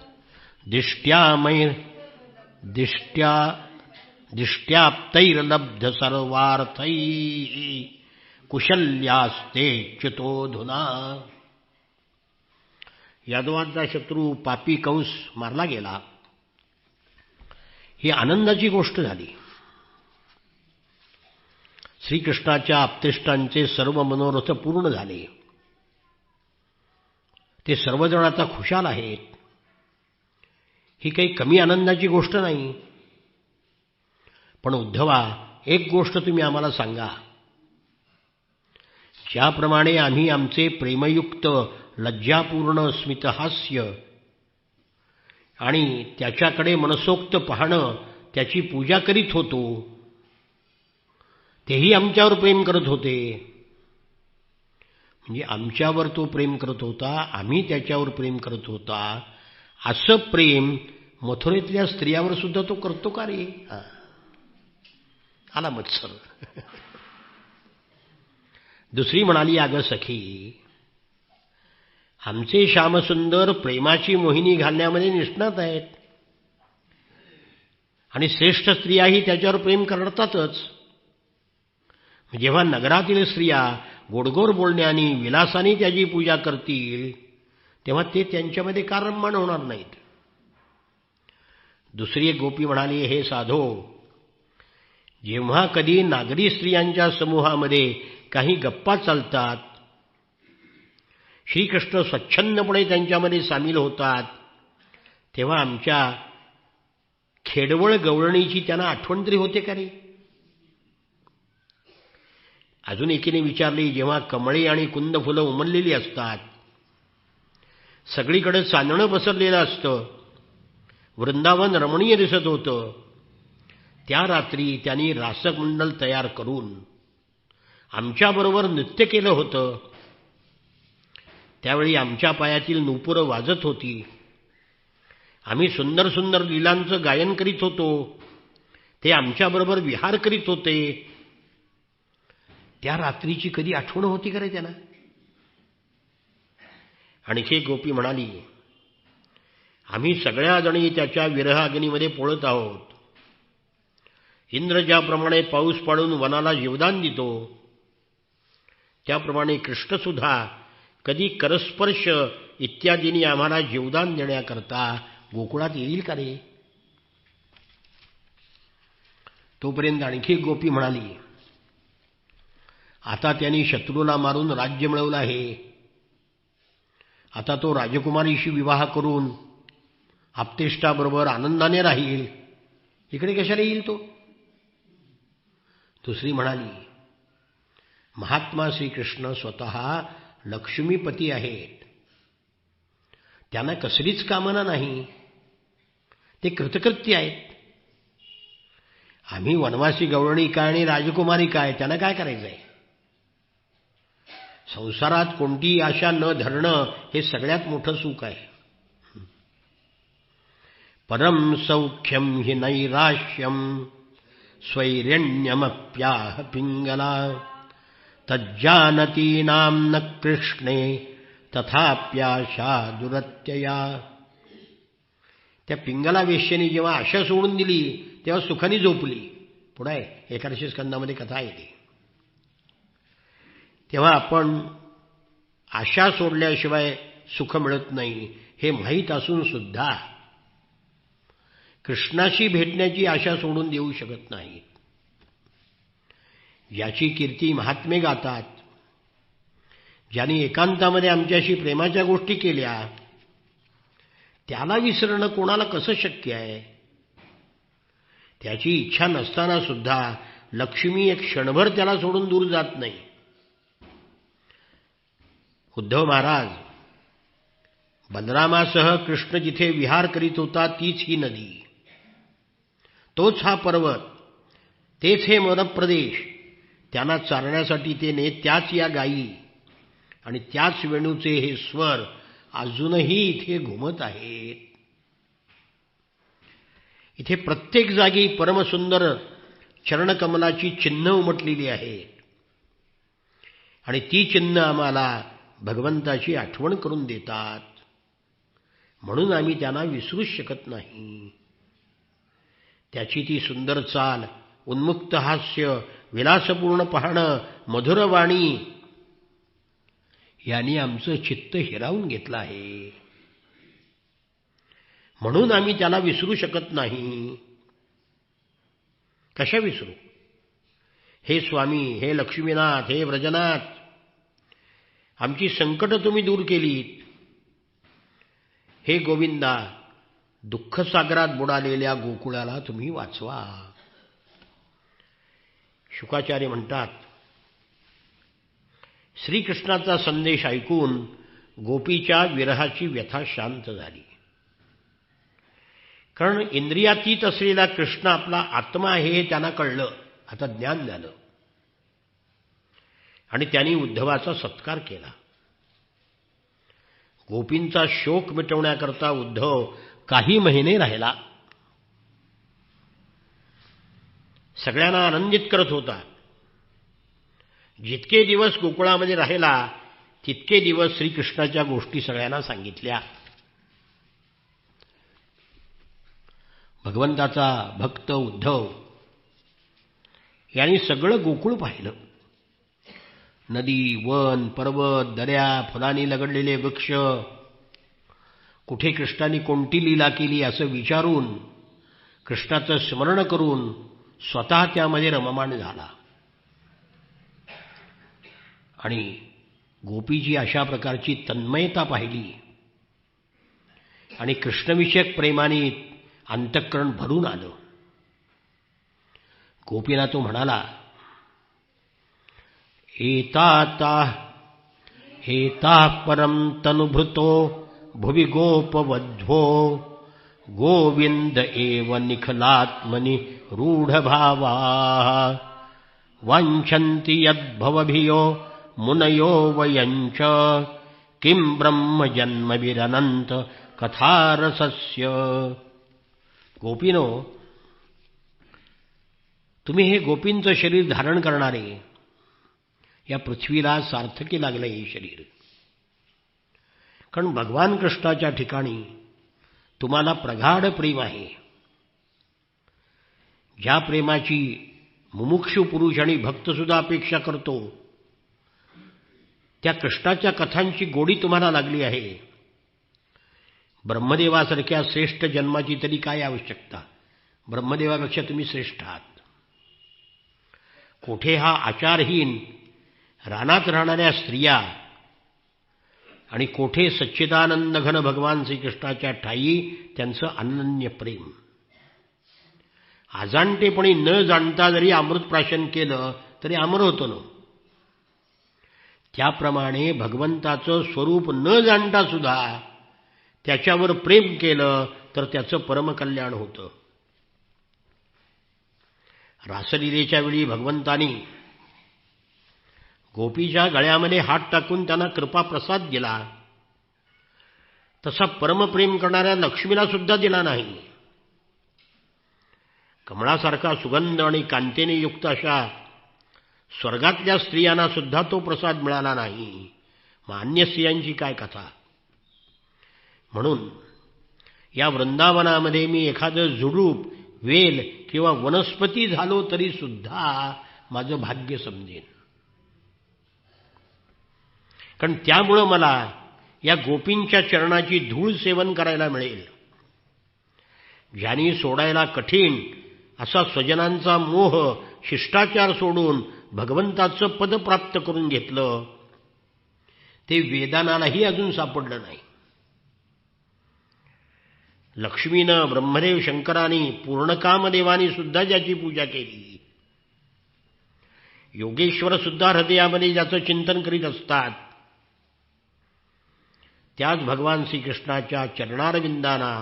दिष्ट्याप्तैर्लब्ध सर्वार्थैः कुशल्यास्ते च्युतोऽधुना. यादवांचा शत्रू पापी कंस मारला गेला, ही आनंदाची गोष्ट झाली. श्रीकृष्णाच्या आप्तेष्टांचे सर्व मनोरथ पूर्ण झाले. ते सर्वजण आता खुशाल आहेत. ही काही कमी आनंदाची गोष्ट नाही. पण उद्धवा, एक गोष्ट तुम्ही आम्हाला सांगा. ज्याप्रमाणे आम्ही आमचे प्रेमयुक्त लज्जापूर्ण स्मितहास्य आणि त्याच्याकडे मनसोक्त पाहणं, त्याची पूजा करीत होतो, तेही आमच्यावर प्रेम करत होते. म्हणजे आमच्यावर तो प्रेम करत होता, आम्ही त्याच्यावर प्रेम करत होता. असं प्रेम मथुरेतल्या स्त्रियावर सुद्धा तो करतो का रे? आला मत्सर. दुसरी म्हणाली, अगं सखी, आमचे श्यामसुंदर प्रेमाची मोहिनी घालण्यामध्ये निष्णात आहेत आणि श्रेष्ठ स्त्रियाही त्याच्यावर प्रेम करतातच. जेव्हा नगरातील स्त्रिया गोडगोड बोलण्याने विलासाने त्याची पूजा करतील तेव्हा ते त्यांच्यामध्ये का रममाण होणार नाहीत? दुसरी एक गोपी म्हणाली, हे साधो, जेव्हा कधी नागरी स्त्रियांच्या समूहामध्ये काही गप्पा चालतात, श्रीकृष्ण स्वच्छंदपणे त्यांच्यामध्ये सामील होतात, तेव्हा आमच्या खेडवळ गवळणीची त्यांना आठवण तरी होते का रे? अजून एकीने विचारली, जेव्हा कमळे आणि कुंद फुलं उमललेली असतात, सगळीकडे चांदणं पसरलेलं असतं, वृंदावन रमणीय दिसत होतं, त्या रात्री त्यांनी रासमंडल तयार करून आमच्याबरोबर नृत्य केलं होतं. त्यावेळी आमच्या पायातील नूपुरं वाजत होती आम्ही सुंदर सुंदर लीलांचं गायन करीत होतो, ते आमच्याबरोबर विहार करीत होते. त्या रात्रीची कधी आठवण होती का रे त्यांना? आणखी एक गोपी म्हणाली, आम्ही सगळ्या जणी त्याच्या विरह अग्नीमध्ये पोळत आहोत. इंद्र ज्याप्रमाणे पाऊस पाडून वनाला जीवदान देतो, त्याप्रमाणे कृष्णसुद्धा कधी करस्पर्श इत्यादींनी आम्हाला जीवदान देण्याकरता गोकुळात येईल का रे? तोपर्यंत आणखी एक गोपी म्हणाली, आता त्यांनी शत्रूला मारून राज्य मिळवलं आहे. आता तो राजकुमारीशी विवाह करून आप्तेष्टाबरोबर आनंदाने राहील. इकडे कशाला येईल तो? दुसरी म्हणाली, महात्मा श्रीकृष्ण स्वतः लक्ष्मीपती आहेत. त्यांना कसलीच कामना नाही. ते कृतकृत्य आहेत. आम्ही वनवासी गवळणी काय आणि राजकुमारी काय, त्यांना काय करायचंय? संसारात कोणतीही आशा न धरणं हे सगळ्यात मोठं सुख आहे. परम सौख्यम हि नैराश्यम स्वैरण्यमप्याह पिंगला तज्जानतीनां न कृष्णे तथाप्याशा दुरत्यया. त्या पिंगला वेश्येने जेव्हा आशा सोडून दिली तेव्हा सुखाने झोपली. पुढे 11 स्कंदामध्ये कथा आहे ती. तेव्हा आपण आशा सोडल्याशिवाय सुख मिळत नाही हे माहीत असून सुद्धा कृष्णाशी भेटण्याची आशा सोडून देऊ शकत नाही. याची कीर्ती महात्मे गातात. ज्यांनी एकांतामध्ये आमच्याशी प्रेमाच्या गोष्टी केल्या, त्याला विसरणं कोणाला कसं शक्य आहे? त्याची इच्छा नसताना सुद्धा लक्ष्मी एक क्षणभर त्याला सोडून दूर जात नाही. उद्धव महाराज, बलरामासह कृष्ण जिथे विहार करीत होता तीच ही नदी, तोच हा पर्वत, तेच हे वनप्रदेश. त्यांना चारण्यासाठी ते नेत त्याच या गायी आणि त्याच वेणूचे हे स्वर अजूनही इथे घुमत आहेत. इथे प्रत्येक जागी परमसुंदर चरणकमलाची चिन्ह उमटलेली आहेत आणि ती चिन्ह आम्हाला भगवंताची आठवण करून देतात. म्हणून आम्ही त्यांना विसरूच शकत नाही. त्याची ती सुंदर चाल, उन्मुक्त हास्य, विलासपूर्ण पाहणं, मधुरवाणी यांनी आमचं चित्त हिरावून घेतलं आहे. म्हणून आम्ही त्याला विसरू शकत नाही. कशा विसरू? हे स्वामी, हे लक्ष्मीनाथ, हे व्रजनाथ, आमची संकट तुम्ही दूर केलीत. हे गोविंदा, दुःखसागरात बुडालेल्या गोकुळाला तुम्ही वाचवा. शुकाचार्य म्हणतात, श्रीकृष्णाचा संदेश ऐकून गोपीच्या विरहाची व्यथा शांत झाली. कारण इंद्रियातीत असलेला कृष्ण आपला आत्मा आहे हे त्यांना कळलं. आता ज्ञान झालं आणि त्यांनी उद्धवाचा सत्कार केला. गोपींचा शोक मिटवण्याकरता उद्धव काही महिने राहिला. सगळ्यांना आनंदित करत होता. जितके दिवस गोकुळामध्ये राहिला तितके दिवस श्रीकृष्णाच्या गोष्टी सगळ्यांना सांगितल्या. भगवंताचा भक्त उद्धव यांनी सगळं गोकुळ पाहिलं. नदी, वन, पर्वत, दऱ्या, फुलांनी लगडलेले वृक्ष, कुठे कृष्णाने कोणती लीला केली असं विचारून, कृष्णाचं स्मरण करून स्वतः त्यामध्ये रममाण झाला. आणि गोपीची अशा प्रकारची तन्मयता पाहिली आणि कृष्णविषयक प्रेमाने अंतःकरण भरून आलं. गोपीना तो म्हणाला, एता परम तनुभृतो भुवि गोपवध्वो गोविंद एव निखलात्मनि रूढभावाः वाञ्छन्ति यद्भवभियो मुनयो वयञ्च किं ब्रह्म जन्मभिरनन्त कथारसस्य. गोपीनो, तुम्ही हे गोपींचं शरीर धारण करणारे, या पृथ्वीला सार्थकी लागलं हे शरीर. कारण भगवान कृष्णाच्या ठिकाणी तुम्हाला प्रगाढ प्रेम आहे. ज्या प्रेमाची मुमुक्षु पुरुष आणि भक्तसुद्धा अपेक्षा करतो, त्या कृष्णाच्या कथांची गोडी तुम्हाला लागली आहे. ब्रह्मदेवासारख्या श्रेष्ठ जन्माची तरी काय आवश्यकता? ब्रह्मदेवापेक्षा तुम्ही श्रेष्ठ आहात. कोठे हा आचारहीन रानात राहणाऱ्या स्त्रिया आणि कोठे सच्चिदानंद घन भगवान श्रीकृष्णाच्या ठायी त्यांचं अनन्य प्रेम. अजाणतेपणी न जाणता जरी अमृत प्राशन केलं तरी अमर होतं ना. त्याप्रमाणे भगवंताचं स्वरूप न जाणता सुद्धा त्याच्यावर प्रेम केलं तर त्याचं परमकल्याण होतं. रासलीलेच्या वेळी भगवंतानी गोपीच्या गळ्यामध्ये हात टाकून त्यांना कृपाप्रसाद दिला, तसा परमप्रेम करणाऱ्या लक्ष्मीला सुद्धा दिला नाही. कमळासारखा सुगंध आणि कांतेने युक्त अशा स्वर्गातल्या स्त्रियांना सुद्धा तो प्रसाद मिळाला नाही. मग अन्य स्त्रियांची काय कथा? म्हणून या वृंदावनामध्ये मी एखादं झुडूप, वेल किंवा वनस्पती झालो तरी सुद्धा माझं भाग्य समजेन. कारण त्यामुळं मला या गोपींच्या चरणाची धूळ सेवन करायला मिळेल. ज्यांनी सोडायला कठीण असा स्वजनांचा मोह, शिष्टाचार सोडून भगवंताचं पद प्राप्त करून घेतलं, ते वेदांनालाही अजून सापडलं नाही. लक्ष्मीनं, ब्रह्मदेव शंकरांनी, पूर्णकामदेवानी सुद्धा ज्याची पूजा केली, योगेश्वर सुद्धा हृदयामध्ये ज्याचं चिंतन करीत असतात, त्याच भगवान श्रीकृष्णाच्या चरणारविंदांना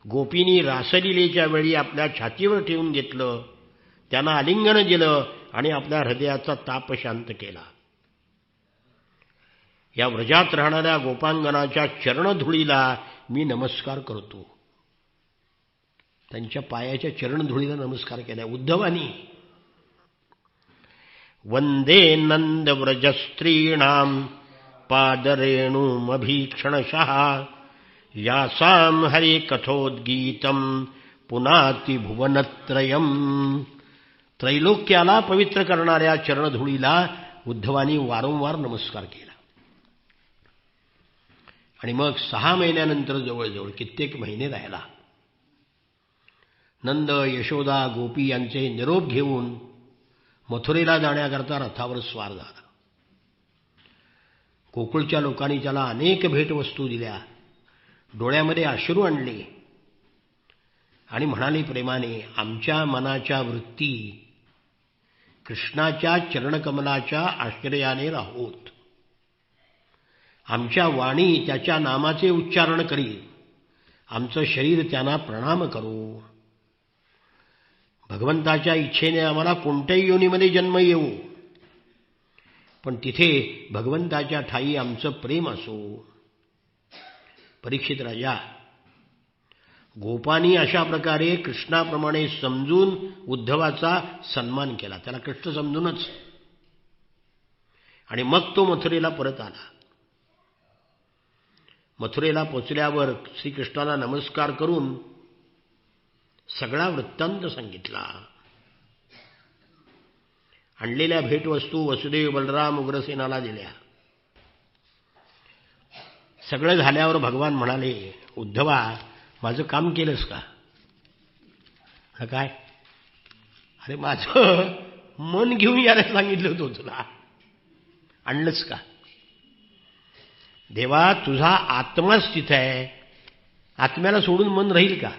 गोपींनी रासलीलेच्या वेळी आपल्या छातीवर ठेवून घेतलं, त्यांना आलिंगन दिलं आणि आपल्या हृदयाचा ताप शांत केला. या व्रजात राहणाऱ्या गोपांगनाच्या चरणधुळीला मी नमस्कार करतो. त्यांच्या पायाच्या चरणधुळीला नमस्कार केला उद्धवानी. वंदे नंद व्रजस्त्रीणाम पादरेणुमभीक्षणशः यासाम हरे कथोद्गीतम पुनाति भुवनत्रयम. त्रैलोक्याला पवित्र करणाऱ्या चरणधुळीला उद्धवानी वारंवार नमस्कार केला. आणि मग 6 महिन्यानंतर जवळजवळ कित्येक महिने राहिला, नंद, यशोदा, गोपी यांचे निरोप घेऊन मथुरेला जाण्याकरता रथावर स्वार झाला. गोकुळच्या लोकांनी त्याला अनेक भेटवस्तू दिल्या, डोळ्यामध्ये अश्रू आणले आणि म्हणाले प्रेमाने, आमच्या मनाच्या वृत्ती कृष्णाच्या चरणकमलाच्या आश्रयाने राहोत. आमच्या वाणी त्याच्या नामाचे उच्चारण करी, आमचं शरीर त्यांना प्रणाम करू. भगवंताच्या इच्छेने आम्हाला कोणत्याही योनीमध्ये जन्म येऊ, पण तिथे भगवंताच्या ठाई आमचं प्रेम असो. परीक्षित राजा, गोपांनी अशा प्रकारे कृष्णाप्रमाणे समजून उद्धवाचा सन्मान केला, त्याला कृष्ण समजूनच. आणि मग तो मथुरेला परत आला. मथुरेला पोचल्यावर श्रीकृष्णाला नमस्कार करून सगळा वृत्तांत सांगितला. आणलेल्या भेटवस्तू वसुदेव, बलराम, उग्रसेनाला दिल्या. सगळं झाल्यावर भगवान म्हणाले, उद्धवा, माझं काम केलंस का? काय? अरे माझं मन घेऊन यायला सांगितलं होतं तुला, आणलंच का? देवा, तुझा आत्माच तिथं आहे, आत्म्याला सोडून मन राहील का?